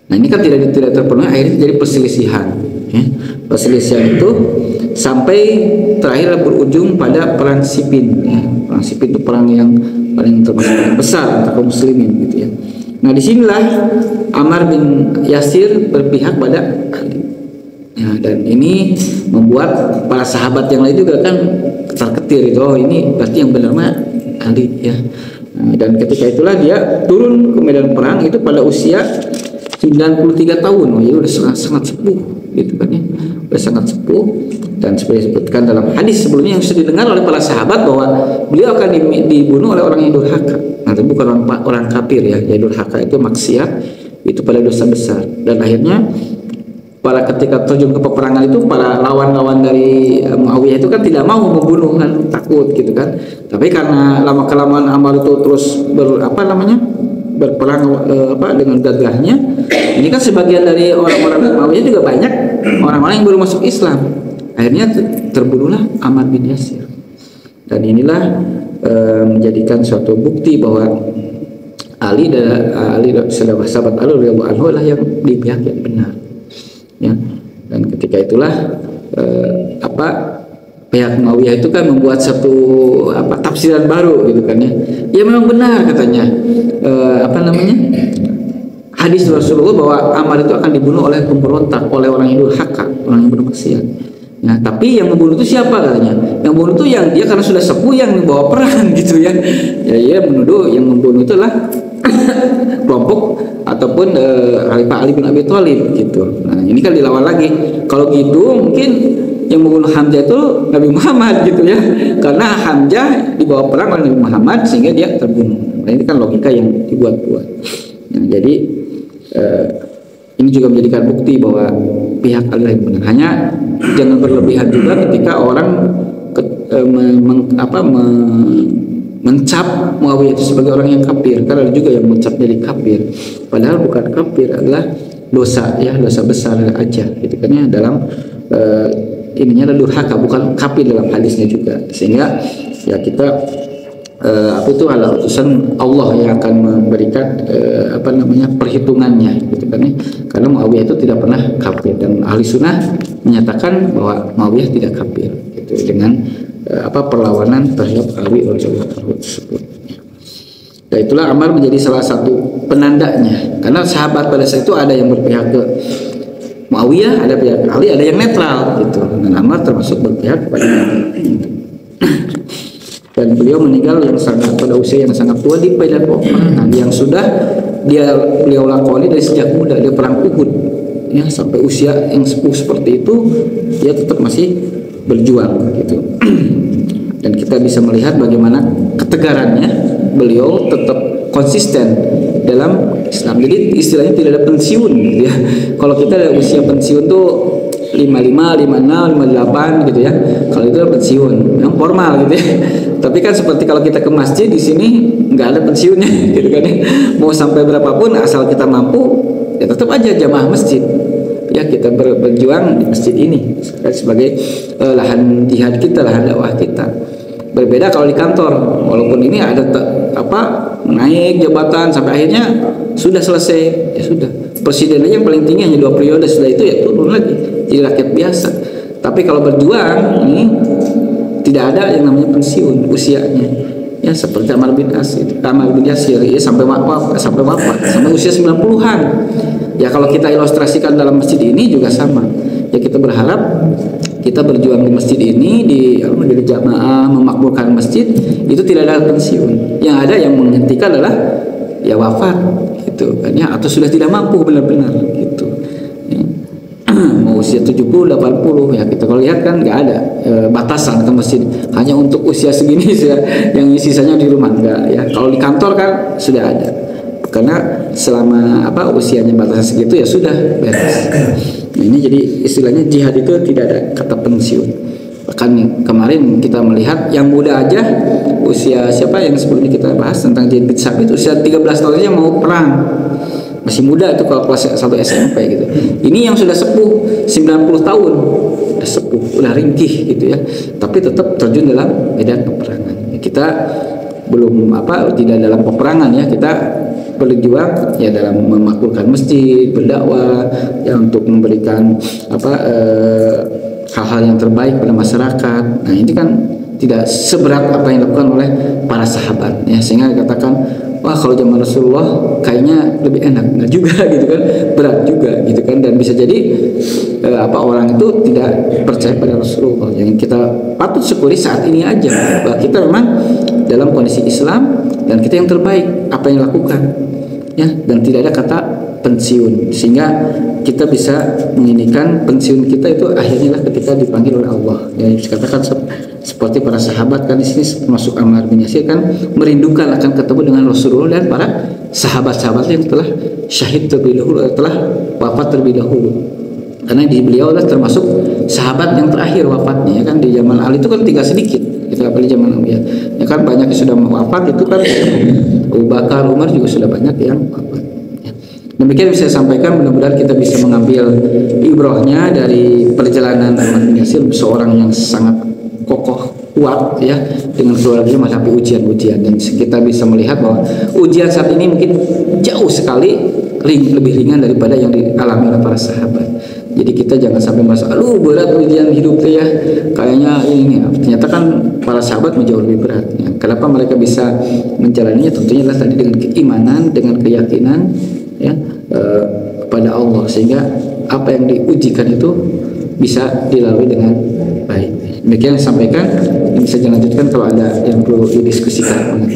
Nah ini kan tidak terpenuhi, akhirnya jadi perselisihan ya. Perselisihan itu sampai terakhir berujung pada perang Siffin ya. Perang Siffin itu perang yang paling besar untuk kaum muslimin gitu ya. Nah disinilah Ammar bin Yasir berpihak pada Ali ya, dan ini membuat para sahabat yang lain juga kan ketar-ketir itu, ini berarti yang benar mah Ali ya. Nah, dan ketika itulah dia turun ke medan perang itu pada usia 93 tahun, ya udah sangat sepuh gitu kan ya, udah sangat sepuh. Dan seperti disebutkan dalam hadis sebelumnya yang sudah didengar oleh para sahabat bahwa beliau akan dibunuh oleh orang yang durhaka. Nah, itu bukan orang kafir ya, durhaka itu maksiat, itu pada dosa besar. Dan akhirnya para ketika terjun ke peperangan itu para lawan-lawan dari Muawiyah itu kan tidak mau membunuh kan, takut gitu kan. Tapi karena lama kelamaan Ammar itu terus berperang dengan gagahnya, ini kan sebagian dari orang-orang Muawiyah juga banyak orang-orang yang baru masuk Islam. Akhirnya terbunuhlah Ammar bin Yasir. Dan inilah menjadikan suatu bukti bahwa Ali sahabat Ali radhiyallahu anhu lah yang di pihak yang benar. Ya. Dan ketika itulah pihak Muawiyah itu kan membuat satu tafsiran baru gitu kan ya. Ya memang benar katanya hadis Rasulullah bahwa Ammar itu akan dibunuh oleh pemberontak, oleh orang yang durhaka, orang yang bermaksiat. Nah, tapi yang membunuh itu siapa katanya? Yang membunuh itu yang dia karena sudah sepuh yang membawa perang gitu ya. Ya ia menuduh yang membunuh itulah kelompok ataupun Khalifah Ali bin Abi Thalib gitu. Nah, ini kan dilawan lagi. Kalau gitu mungkin yang membunuh Hamzah itu Nabi Muhammad gitu ya. Karena Hamzah dibawa perang oleh Nabi Muhammad sehingga dia terbunuh. Nah, ini kan logika yang dibuat-buat. Nah, jadi ini juga menjadikan bukti bahwa pihak Ali yang benar. Hanya jangan berlebihan juga ketika orang mencap Muawiyah itu sebagai orang yang kafir, karena ada juga yang mencap jadi kafir padahal bukan kafir, adalah dosa ya, dosa besar aja gitu kan ya, dalam ininya adalah durhaka, bukan kafir dalam hadisnya juga. Sehingga ya kita adalah utusan Allah yang akan memberikan perhitungannya gitu kan ya. Karena Muawiyah itu tidak pernah kafir dan ahli sunnah menyatakan bahwa Muawiyah tidak kafir gitu, dengan perlawanan terhadap Ali radhiyallahu anhu tersebut. Dan itulah Ammar menjadi salah satu penandanya, karena sahabat pada saat itu ada yang berpihak ke Muawiyah, ada pihak Ali, ada yang netral gitu. Dan Ammar termasuk berpihak kepada Ali. Dan beliau meninggal pada usia yang sangat tua di medan peperangan yang sudah beliau lakoni dari sejak muda. Dia perang Uhud ya, sampai usia yang sepuh seperti itu dia tetap masih berjuang gitu. Dan kita bisa melihat bagaimana ketegarannya, beliau tetap konsisten dalam Islam. Jadi istilahnya tidak ada pensiun gitu ya. Kalau kita ada usia pensiun tuh 55, 56, 58 gitu ya. Kalau itu pensiun yang formal gitu ya. Tapi kan seperti kalau kita ke masjid di sini nggak ada pensiunnya gitu kan ya. Mau sampai berapapun asal kita mampu ya tetap aja jamaah masjid. Ya kita berjuang di masjid ini sebagai lahan jihad kita, lahan dakwah kita. Berbeda kalau di kantor, walaupun ini ada naik jabatan sampai akhirnya sudah selesai, ya sudah. Presiden aja yang paling tinggi hanya 2 periode, sudah itu ya turun lagi jadi rakyat biasa. Tapi kalau berjuang ini tidak ada yang namanya pensiun usianya. Ya seperti Ammar bin Yasir ya, sampai wafat sampai usia 90-an. Ya kalau kita ilustrasikan dalam masjid ini juga sama. Ya kita berharap kita berjuang di masjid ini menjadi jamaah, memakmurkan masjid, itu tidak ada pensiun. Yang ada yang menghentikan adalah ya wafat gitu kan ya, atau sudah tidak mampu benar-benar gitu. Ya. Mau usia 70, 80 ya kita kalau lihat kan nggak ada batasan ke masjid. Hanya untuk usia segini yang sisanya di rumah enggak ya. Kalau di kantor kan sudah ada. Karena selama usianya batasan segitu ya sudah beres. Nah, ini jadi istilahnya jihad itu tidak ada kata pensiun. Bahkan kemarin kita melihat yang muda aja usia siapa yang sebelumnya kita bahas tentang Zaid bin Tsabit usia 13 tahun aja mau perang. Masih muda itu kalau kelas 1 SMP gitu. Ini yang sudah sepuh 90 tahun. Udah sepuh, udah ringkih gitu ya. Tapi tetap terjun dalam medan peperangan. Kita belum tidak dalam peperangan ya, kita berjuang ya dalam memakmurkan masjid, berdakwah ya untuk memberikan hal-hal yang terbaik pada masyarakat. Nah, ini kan tidak seberat apa yang dilakukan oleh para sahabat ya, sehingga dikatakan wah kalau zaman Rasulullah kayaknya lebih enak. Nah juga gitu kan, berat juga gitu kan, dan bisa jadi orang itu tidak percaya pada Rasulullah. Yang kita patut syukuri saat ini aja bahwa kita memang dalam kondisi Islam dan kita yang terbaik apa yang dilakukan ya, dan tidak ada kata pensiun, sehingga kita bisa menginikan pensiun kita itu akhirnya lah ketika dipanggil oleh Allah. Yang dikatakan seperti para sahabat kan di sini masuk Ammar bin Yasir kan merindukan akan ketemu dengan Rasulullah dan para sahabat-sahabat yang telah syahid terlebih dahulu, telah wafat terlebih dahulu. karena di beliau adalah termasuk sahabat yang terakhir wafatnya, ya kan. Di zaman Ali itu kan tinggal sedikit gitu, apalagi zaman Umayyah ya kan, banyak yang sudah wafat itu kan. Abu Bakar, Umar juga sudah banyak yang wafat ya. Demikian bisa saya sampaikan, mudah-mudahan kita bisa mengambil ibrahnya dari perjalanan Ammar bin Yasir, seorang yang sangat kokoh kuat ya dengan keluarganya menghadapi ujian-ujian, dan kita bisa melihat bahwa ujian saat ini mungkin jauh sekali lebih ringan daripada yang dialami oleh para sahabat. Jadi kita jangan sampai merasa aduh berat ujian hidup tuh ya, kayaknya ini ternyata kan para sahabat jauh lebih berat ya. Kenapa mereka bisa menjalaninya? Tentunya adalah tadi dengan keimanan, dengan keyakinan ya kepada Allah, sehingga apa yang diujikan itu bisa dilalui dengan baik. Demikian yang sampaikan, ini bisa dilanjutkan kalau ada yang perlu didiskusikan.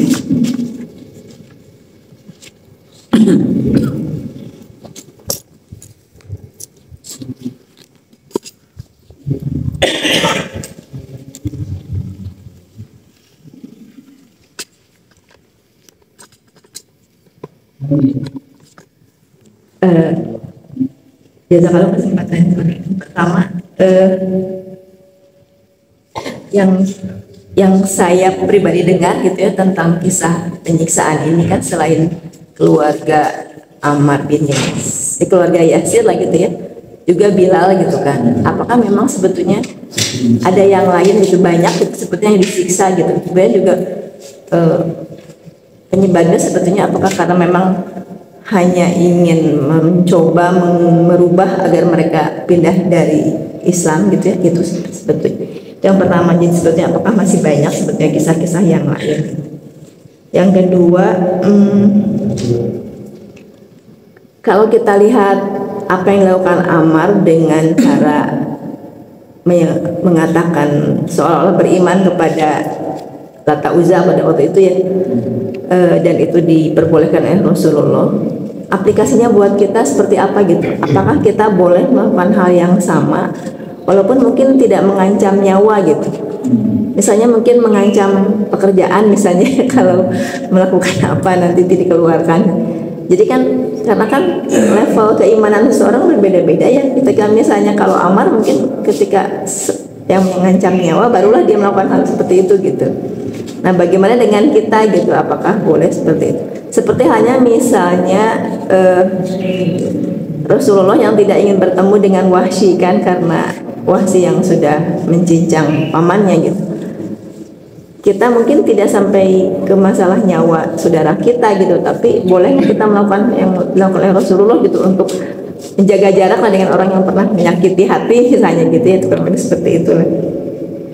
Kalau kesempatan pertama yang saya pribadi dengar gitu ya tentang kisah penyiksaan ini kan, selain keluarga Ammar bin Yasir, keluarga Yasir lah gitu ya, juga Bilal gitu kan. Apakah memang sebetulnya ada yang lain gitu, banyak gitu sebetulnya yang disiksa gitu, kemudian juga penyebabnya sebetulnya apakah karena memang hanya ingin mencoba merubah agar mereka pindah dari Islam gitu ya, itu sebetulnya yang pertama. Jadi sebetulnya apakah masih banyak sebetulnya kisah-kisah yang lain. Yang kedua, kalau kita lihat apa yang dilakukan Ammar dengan cara mengatakan seolah-olah beriman kepada Lata Uzza pada waktu itu ya, dan itu diperbolehkan oleh Rasulullah, aplikasinya buat kita seperti apa gitu? Apakah kita boleh melakukan hal yang sama walaupun mungkin tidak mengancam nyawa gitu? Misalnya mungkin mengancam pekerjaan misalnya kalau melakukan apa nanti dikeluarkan. Jadi kan karena kan level keimanan seseorang berbeda-beda ya. Kita misalnya kalau Ammar mungkin ketika yang mengancam nyawa barulah dia melakukan hal seperti itu gitu. Nah, bagaimana dengan kita gitu? Apakah boleh seperti itu? Seperti hanya misalnya Rasulullah yang tidak ingin bertemu dengan Wahsy kan, karena Wahsy yang sudah mencincang pamannya gitu. Kita mungkin tidak sampai ke masalah nyawa saudara kita gitu, tapi boleh kita melakukan yang dilakukan oleh Rasulullah gitu untuk menjaga jarak dengan orang yang pernah menyakiti hati misalnya gitu ya, itu kurang lebih seperti itu.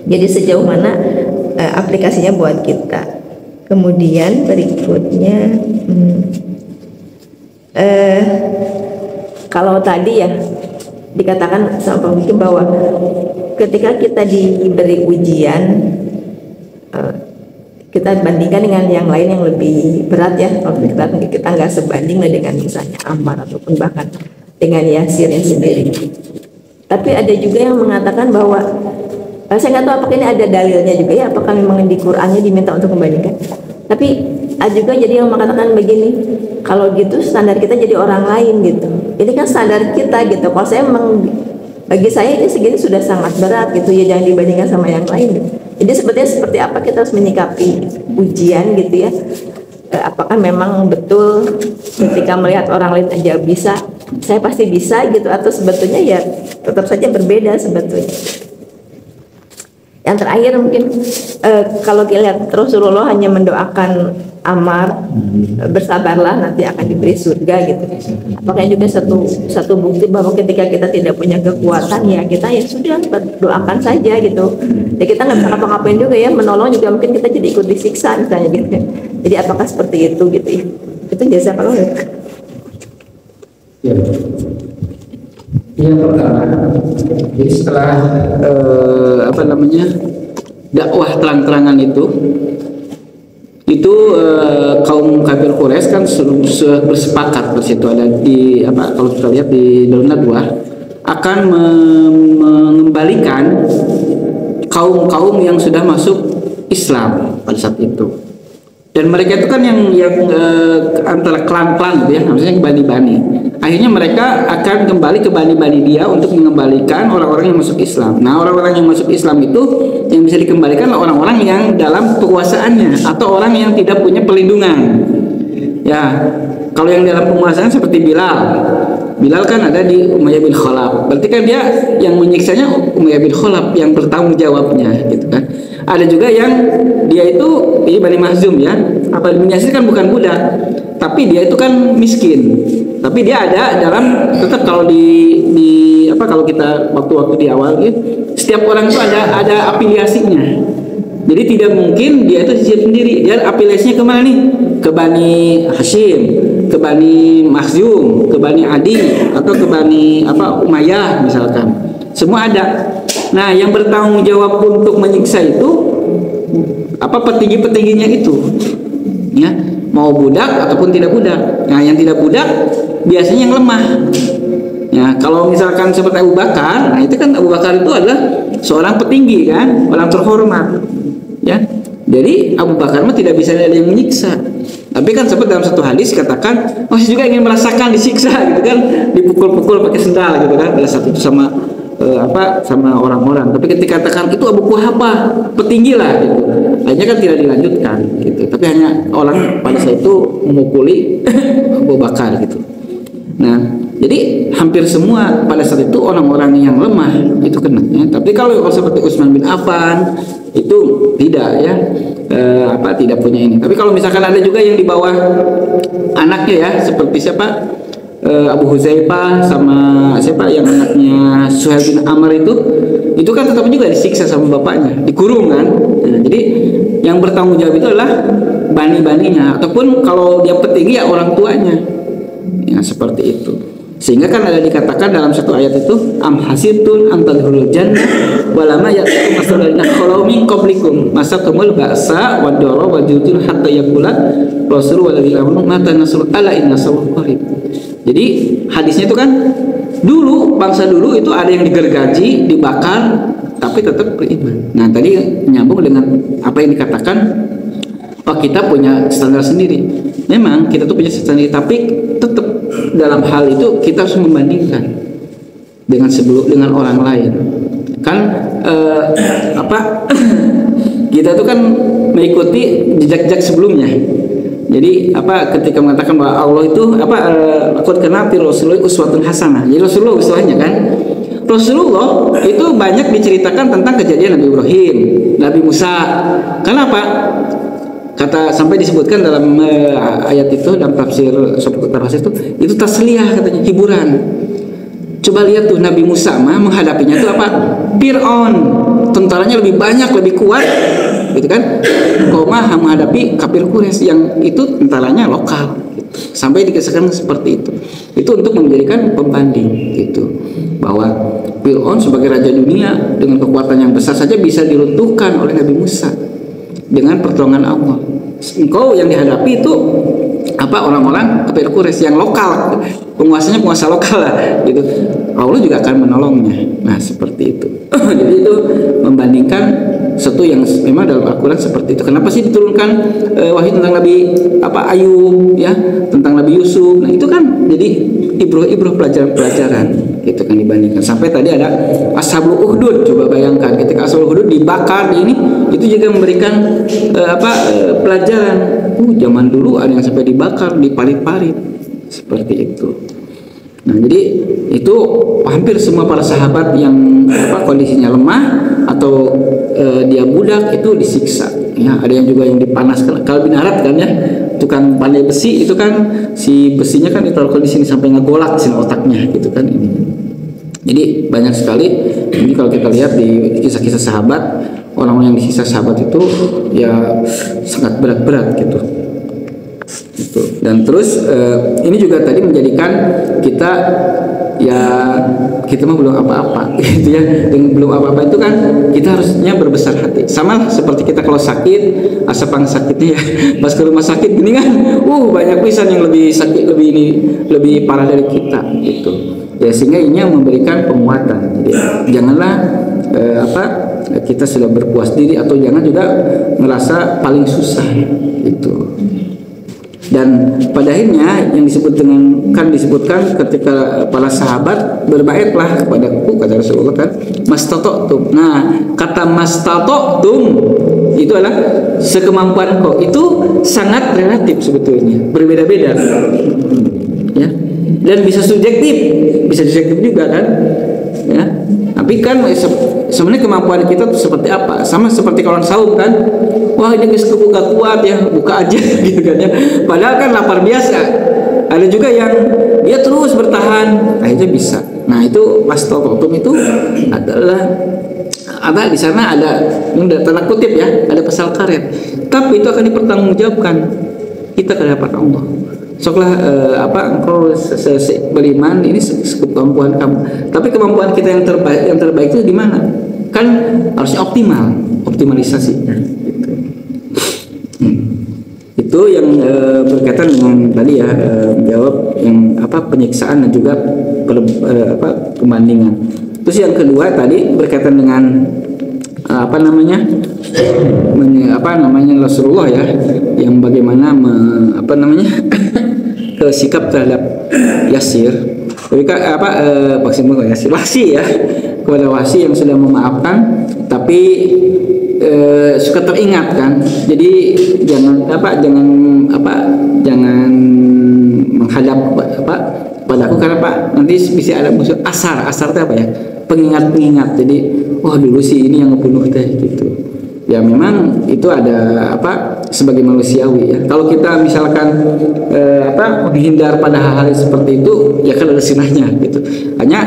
Jadi sejauh mana aplikasinya buat kita. Kemudian berikutnya kalau tadi ya dikatakan sama pemimpin bahwa ketika kita diberi ujian, kita bandingkan dengan yang lain yang lebih berat ya. Kalau kita nggak sebanding dengan misalnya Ammar ataupun bahkan dengan Yasirnya sendiri. Tapi ada juga yang mengatakan bahwa saya nggak tahu apakah ini ada dalilnya juga ya, apakah memang di Qur'annya diminta untuk membandingkan. Tapi ada juga jadi yang mengatakan begini, kalau gitu standar kita jadi orang lain gitu. Ini kan standar kita gitu. Kalau saya memang bagi saya ini segini sudah sangat berat gitu ya, jangan dibandingkan sama yang lain gitu. Jadi sebetulnya seperti apa kita harus menyikapi ujian gitu ya. Apakah memang betul ketika melihat orang lain aja bisa, saya pasti bisa gitu, atau sebetulnya ya tetap saja berbeda sebetulnya. Yang terakhir mungkin kalau kita lihat Rasulullah hanya mendoakan Ammar, bersabarlah nanti akan diberi surga gitu. Apakah juga satu bukti bahwa ketika kita tidak punya kekuatan ya kita ya sudah berdoakan saja gitu. Ya kita nggak bisa ngapa-ngapain juga ya, menolong juga mungkin kita jadi ikut disiksa misalnya gitu. Jadi apakah seperti itu gitu ya? Itu jasa kalau ya. Yang pertama, jadi setelah dakwah terang-terangan itu kaum kafir Quraisy kan bersepakat di situ, ada di kalau kita lihat di Darun Nadwah akan mengembalikan kaum-kaum yang sudah masuk Islam pada saat itu. Dan mereka itu kan yang antara klan-klan gitu ya, maksudnya Bani-Bani. akhirnya mereka akan kembali ke bani-bani dia untuk mengembalikan orang-orang yang masuk Islam. Nah, orang-orang yang masuk Islam itu yang bisa dikembalikan orang-orang yang dalam kekuasaannya atau orang yang tidak punya perlindungan. Ya, kalau yang dalam penguasaan seperti Bilal. Bilal kan ada di Umayyah bin Khalaf. Berarti kan dia yang menyiksanya Umayyah bin Khalaf yang bertanggung jawabnya gitu kan. Ada juga yang dia itu di Bani Makhzum ya. Apa Bin Yasir kan bukan budak, tapi dia itu kan miskin. Tapi dia ada dalam tetap kalau di apa kalau kita waktu-waktu di awal gitu, setiap orang itu ada afiliasinya. Jadi tidak mungkin dia itu sendiri. Dia afiliasinya kemana nih? Ke Bani Hashim, ke Bani Makhzum, ke Bani Adi, atau ke Bani Umayyah misalkan. Semua ada. Nah, yang bertanggung jawab untuk menyiksa itu petinggi-petingginya itu. Ya, mau budak ataupun tidak budak. Nah, yang tidak budak biasanya yang lemah. Ya, kalau misalkan seperti Abu Bakar, nah itu kan Abu Bakar itu adalah seorang petinggi kan, orang terhormat. Ya. Jadi Abu Bakar mah tidak bisa ada yang menyiksa. Tapi kan seperti dalam satu hadis katakan, saya juga ingin merasakan disiksa gitu kan, dipukul-pukul pakai sendal gitu kan. Ada satu itu sama sama orang-orang. Tapi ketika katakan itu Abu Quhafah, petinggi lah gitu. Akhirnya kan tidak dilanjutkan gitu. Tapi hanya orang pada saat itu memukuli Abu Bakar gitu. Nah, jadi hampir semua pada saat itu orang-orang yang lemah itu kena. Ya. Tapi kalau seperti Utsman bin Affan itu tidak ya, tidak punya ini. Tapi kalau misalkan ada juga yang di bawah anaknya ya, seperti siapa? Abu Huzaifah sama siapa yang anaknya Suhail bin Amr itu kan tetap juga disiksa sama bapaknya, dikurung kan. Nah, jadi yang bertanggung jawab itu adalah bani-baninya ataupun kalau dia petinggi ya orang tuanya. Ya, seperti itu. Sehingga kan ada dikatakan dalam satu ayat itu am hasibun an tadkhulul jannah walama ya'tikum masalul khalau min qablikum masakumul ba'sa wad dharra wa jutul hatta yaqula rasul walladzina amanu mata nasrul ala inna nasrul qarib. Jadi hadisnya itu kan dulu bangsa dulu itu ada yang digergaji, dibakar tapi tetap beriman. Nah, tadi nyambung dengan apa yang dikatakan kita punya standar sendiri. Memang kita tuh punya standar sendiri, tapi tetap dalam hal itu kita harus membandingkan dengan orang lain. Kan kita tuh kan mengikuti jejak-jejak sebelumnya. Jadi ketika mengatakan bahwa Allah itu qad kana fi Rasulullah uswatun hasanah. Jadi Rasulullah uswahnya kan. Rasulullah itu banyak diceritakan tentang kejadian Nabi Ibrahim, Nabi Musa. Kenapa? Kata sampai disebutkan dalam ayat itu dalam tafsir itu tasliyah katanya, hiburan. Coba lihat tuh Nabi Musa menghadapinya itu Fir'aun, tentaranya lebih banyak, lebih kuat gitu kan. Qomah menghadapi kafir Quraisy yang itu tentaranya lokal gitu. Sampai dikisahkan seperti itu. Itu untuk menjadikan pembanding gitu. Bahwa Fir'aun sebagai raja dunia dengan kekuatan yang besar saja bisa diruntuhkan oleh Nabi Musa dengan pertolongan Allah. Engkau yang dihadapi itu orang-orang kafir Quraisy yang lokal, penguasanya penguasa lokal lah gitu. Allah juga akan menolongnya. Nah, seperti itu. Jadi itu membandingkan sesuatu yang memang dalam Al-Qur'an seperti itu. Kenapa sih diturunkan wahyu tentang Nabi Ayub ya, tentang Nabi Yusuf. Nah, itu kan jadi ibrah pelajaran-pelajaran gitu kan dibandingkan. Sampai tadi ada Ashabul Ukhdud, coba bayangkan ketika Ashabul Ukhdud dibakar ini, itu juga memberikan pelajaran. Zaman dulu ada yang sampai dibakar, diparit-parit seperti itu. Nah, jadi itu hampir semua para sahabat yang kondisinya lemah atau dia budak itu disiksa. Ya, ada yang juga yang dipanaskan. Kalau bin Arad kan ya, tukang pandai besi itu kan si besinya kan ditaruh di sini sampai ngegolak sini otaknya gitu kan ini. Jadi banyak sekali. Ini kalau kita lihat di kisah-kisah sahabat, orang-orang yang disiksa sahabat itu ya sangat berat-berat gitu. Dan terus ini juga tadi menjadikan kita mah belum apa-apa gitu ya. Dengan belum apa-apa itu kan kita harusnya berbesar hati. Sama seperti kita kalau sakit, asapang sakitnya ya pas ke rumah sakit gini kan, banyak pisan yang lebih sakit, lebih parah dari kita gitu. Ya, sehingga ini yang memberikan penguatan. Jadi janganlah kita sudah berpuas diri atau jangan juga merasa paling susah gitu. Dan pada akhirnya yang disebutkan ketika para sahabat berbaitlah kepadaku, kata Rasulullah kan, mastata'tum. Nah, kata mastata'tum itu adalah sekemampuan kau. Itu sangat relatif sebetulnya, berbeda-beda. Ya. Dan bisa subjektif juga kan. Ya. Tapi kan sebenarnya kemampuan kita tuh seperti apa? Sama seperti kalau orang saum kan, wah ini geus buka kuat ya, buka aja gitu kan ya. Padahal kan lapar biasa. Ada juga yang dia terus bertahan, akhirnya bisa. Nah itu mastata'tum itu adalah ada di sana ada tanda kutip ya, ada pasal karet. Tapi itu akan dipertanggungjawabkan kita ke hadapan Allah. Soklah engkau beriman ini kemampuan kamu. Tapi kemampuan kita yang terbaik itu di mana? Kan harusnya optimalisasi. Gitu. Itu yang berkaitan dengan tadi ya, menjawab yang penyiksaan dan juga pembandingan. Terus yang kedua tadi berkaitan dengan Rasulullah ya, yang bagaimana sikap terhadap Yasir. Wasi ya, kepada Wasi yang sudah memaafkan, tapi suka teringat kan. Jadi jangan menghadap padaku karena nanti bisa ada musuh. Asar itu apa ya? Pengingat. Jadi dulu sih ini yang ngebunuh teh gitu. Ya memang itu ada sebagai manusiawi ya. Kalau kita misalkan menghindar pada hal-hal seperti itu, ya kan ada sinahnya gitu. Hanya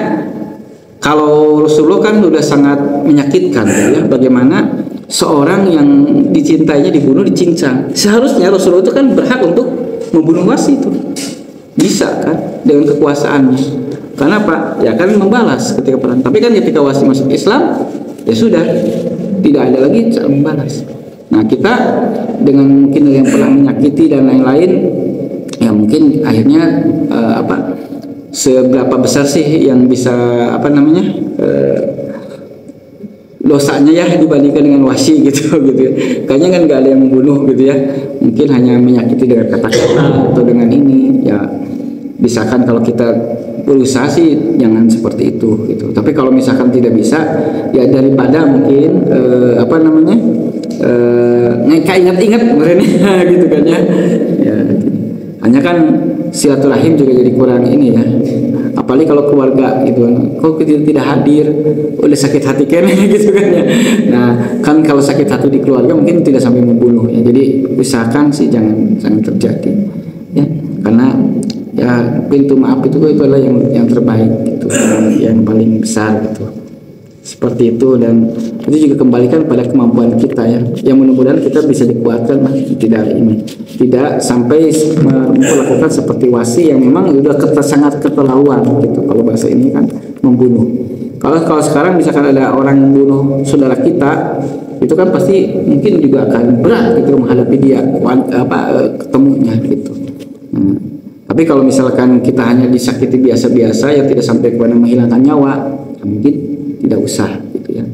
kalau Rasulullah kan udah sangat menyakitkan ya, bagaimana seorang yang dicintainya dibunuh, dicincang. Seharusnya Rasulullah itu kan berhak untuk membunuh Wasi itu. Bisa kan dengan kekuasaannya. Karena apa? Ya kan membalas ketika perang. Tapi kan ketika Wasi masuk Islam, ya sudah tidak ada lagi cara membalas. Nah kita dengan mungkin yang pernah menyakiti dan lain-lain, ya mungkin akhirnya seberapa besar sih yang bisa dosanya ya dibandingkan dengan Wasi gitu. Kayaknya kan nggak ada yang membunuh gitu ya. Mungkin hanya menyakiti dengan kata-kata atau dengan ini ya. Misalkan kalau kita berusaha sih jangan seperti itu gitu. Tapi kalau misalkan tidak bisa, ya daripada mungkin ingat-ingat kemarin gitu kan ya. Ya. Hanya kan silaturahim juga jadi kurang ini ya. Apalagi kalau keluarga gitu, kok tidak hadir, udah sakit hati kan gitu kan ya. Nah kan kalau sakit hati di keluarga mungkin tidak sampai membunuh ya. Jadi usahakan sih jangan terjadi ya, karena ya pintu maaf itu adalah yang terbaik gitu, yang paling besar gitu. Seperti itu, dan itu juga kembalikan pada kemampuan kita ya. Yang mudah-mudahan kita bisa dikuatkan tidak sampai melakukan seperti Wasi yang memang sudah sangat keterlaluan gitu. Kalau bahasa ini kan membunuh. Kalau sekarang misalkan ada orang membunuh saudara kita, itu kan pasti mungkin juga akan berat gitu menghadapi dia ketemunya gitu. Tapi kalau misalkan kita hanya disakiti biasa-biasa yang tidak sampai kepada menghilangkan nyawa, ya mungkin tidak usah gitu ya.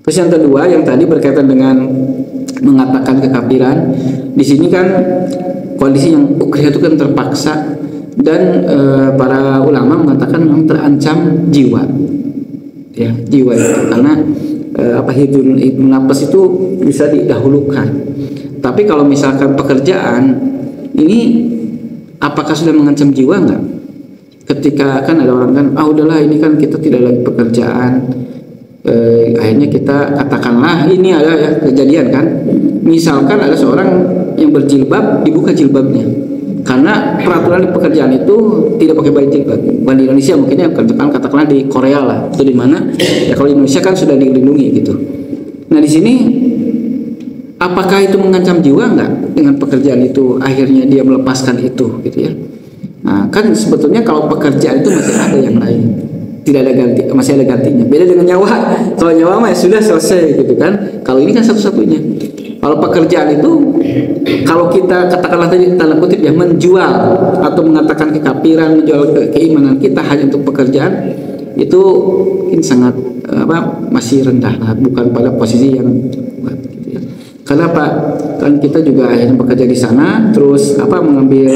Terus yang kedua yang tadi berkaitan dengan mengatakan kekafiran, di sini kan kondisi yang ukrih itu kan terpaksa, dan para ulama mengatakan memang terancam jiwa. Ya, jiwa itu karena hidung nafas itu bisa didahulukan. Tapi kalau misalkan pekerjaan ini apakah sudah mengancam jiwa enggak? Ketika kan ada orang kan, udahlah ini kan kita tidak lagi pekerjaan, akhirnya kita katakanlah ini ada ya kejadian kan, misalkan ada seorang yang berjilbab dibuka jilbabnya, karena peraturan di pekerjaan itu tidak pakai baju jilbab. Bukan di Indonesia mungkin ya, katakanlah di Korea lah, itu di mana ya, kalau di Indonesia kan sudah dilindungi gitu. Nah di sini apakah itu mengancam jiwa enggak dengan pekerjaan itu, akhirnya dia melepaskan itu gitu ya. Nah kan sebetulnya kalau pekerjaan itu masih ada yang lain, tidak ada ganti, masih ada gantinya. Beda dengan nyawa. Kalau nyawa mah ya sudah selesai gitu kan. Kalau ini kan satu-satunya. Kalau pekerjaan itu, kalau kita katakanlah tadi tanda kutip ya menjual atau mengatakan kekafiran, menjual keimanan kita hanya untuk pekerjaan, itu mungkin sangat masih rendah lah, bukan pada posisi yang kuat gitu ya. Karena apa? Kan kita juga akhirnya bekerja di sana, terus mengambil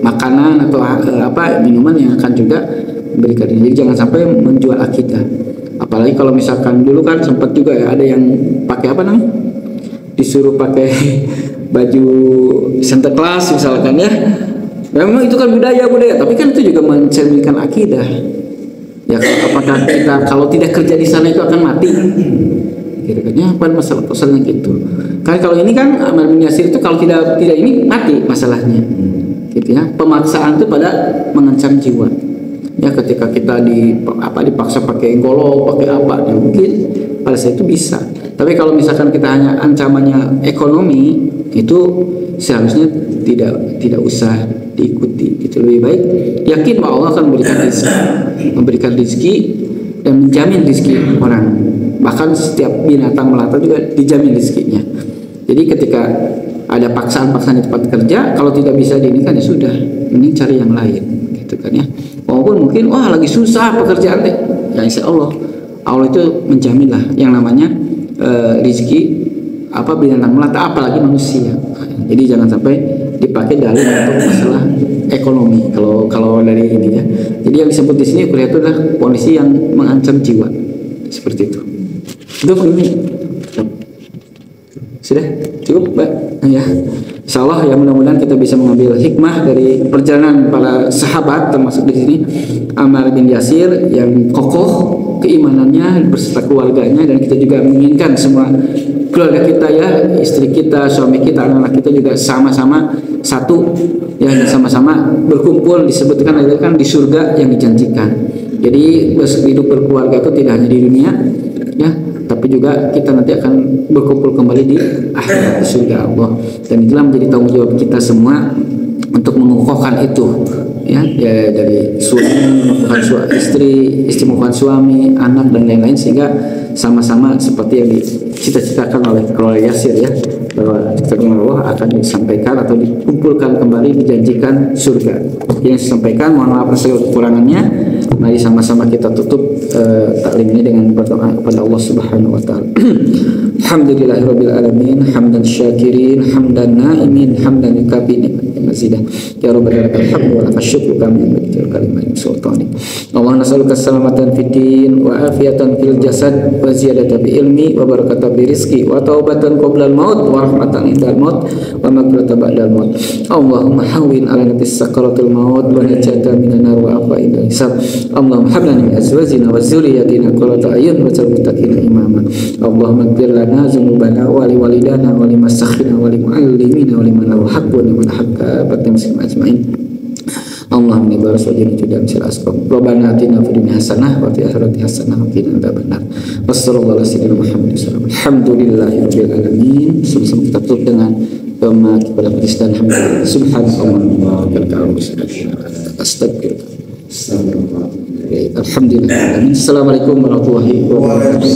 makanan atau minuman yang akan juga memberikan. Jadi jangan sampai menjual akidah. Apalagi kalau misalkan dulu kan sempat juga ya ada yang pakai disuruh pakai baju Santa Claus misalkan ya. Memang itu kan budaya, tapi kan itu juga mencerminkan akidah. Ya apakah kita kalau tidak kerja di sana itu akan mati? Kira-kira apa masalah-masalahnya gitu. Kan kalau ini kan Ammar bin Yasir itu kalau tidak ini mati masalahnya. Gitu ya. Pemaksaan itu pada mengancam jiwa. Ya ketika kita dipaksa pakai golok, pakai ya mungkin pada saat itu bisa. Tapi kalau misalkan kita hanya ancamannya ekonomi, itu seharusnya tidak usah diikuti. Itu lebih baik yakin bahwa Allah akan memberikan rezeki dan menjamin rezeki orang. Bahkan setiap binatang melata juga dijamin rezekinya. Jadi ketika ada paksaan-paksaan di tempat kerja, kalau tidak bisa diinikan ya sudah, ini cari yang lain, gitu kan ya. Walaupun mungkin lagi susah pekerjaan deh, ya insya Allah itu menjamin lah yang namanya rezeki binatang melata, apalagi manusia. Jadi jangan sampai dipakai dalil untuk masalah ekonomi. Kalau dari ini ya. Jadi yang disebut di sini kuliah itu adalah kondisi yang mengancam jiwa, seperti itu. Itu ini sudah cukup Mbak ya. Insyaallah ya, mudah-mudahan kita bisa mengambil hikmah dari perjalanan para sahabat, termasuk di sini Ammar bin Yasir yang kokoh keimanannya beserta keluarganya, dan kita juga menginginkan semua keluarga kita ya, istri kita, suami kita, anak-anak kita juga sama-sama satu ya, sama-sama berkumpul disebutkan kan di surga yang dijanjikan. Jadi hidup berkeluarga itu tidak hanya di dunia ya, tapi juga kita nanti akan berkumpul kembali di akhirat, di surga Allah. Dan itulah menjadi tanggung jawab kita semua untuk mengukuhkan itu ya dari suami mengukuhkan istri mengukuhkan suami, anak dan lain-lain, sehingga sama-sama seperti yang dicita-citakan oleh keluarga Yasir ya, bahwa firman Allah akan disampaikan atau dikumpulkan kembali, dijanjikan surga. Yang disampaikan, mohon maaf atas segala kekurangannya. Mari sama-sama kita tutup taklim ini dengan berdoa kepada Allah Subhanahu wa taala. Alhamdulillahirabbil alamin, hamdan syakirin, hamdan naimin, hamdan yukafi mazidah. Ya rabbana lakal hamdu wa lakal syukru kama yanbaghi li kalimati sultani. Allah nas'aluka salamatan fid din wa afiyatan fil jasad wa ziyadatan bi ilmi wa barakatan bi rizqi wa taubatan qabla al maut wa rahmatan indal maut wa maghfiratan ba'dal maut. Allahumma hawwin 'alaina bis sakaratil maut wa najatan minan nar wa afa indal hisab. Allahumma hab lana min azwajina wa dzurriyyatina qurrata a'yun waj'al muttaqina imama. Allahumma ighfir lana dzunubana wa li walidana wa limasakhina wa li muallimina wa liman lahu haqqun wa man haqqa batin ajma'in. Allahumma inni baras wa jinni judam sil asqam. Rabbana atina fid dunya hasanah wa fil akhirati hasanah wa qina adzabannar. Wassallallahu ala sayyidina Muhammad sallallahu alaihi wasallam. Alhamdulillahirabbil alamin. Sama-sama kita tutup dengan doa kepada Kristus. Alhamdulillah. Subhanallah wa bihamdihi. Astagfirullah. Alhamdulillah. Assalamualaikum warahmatullahi wabarakatuh.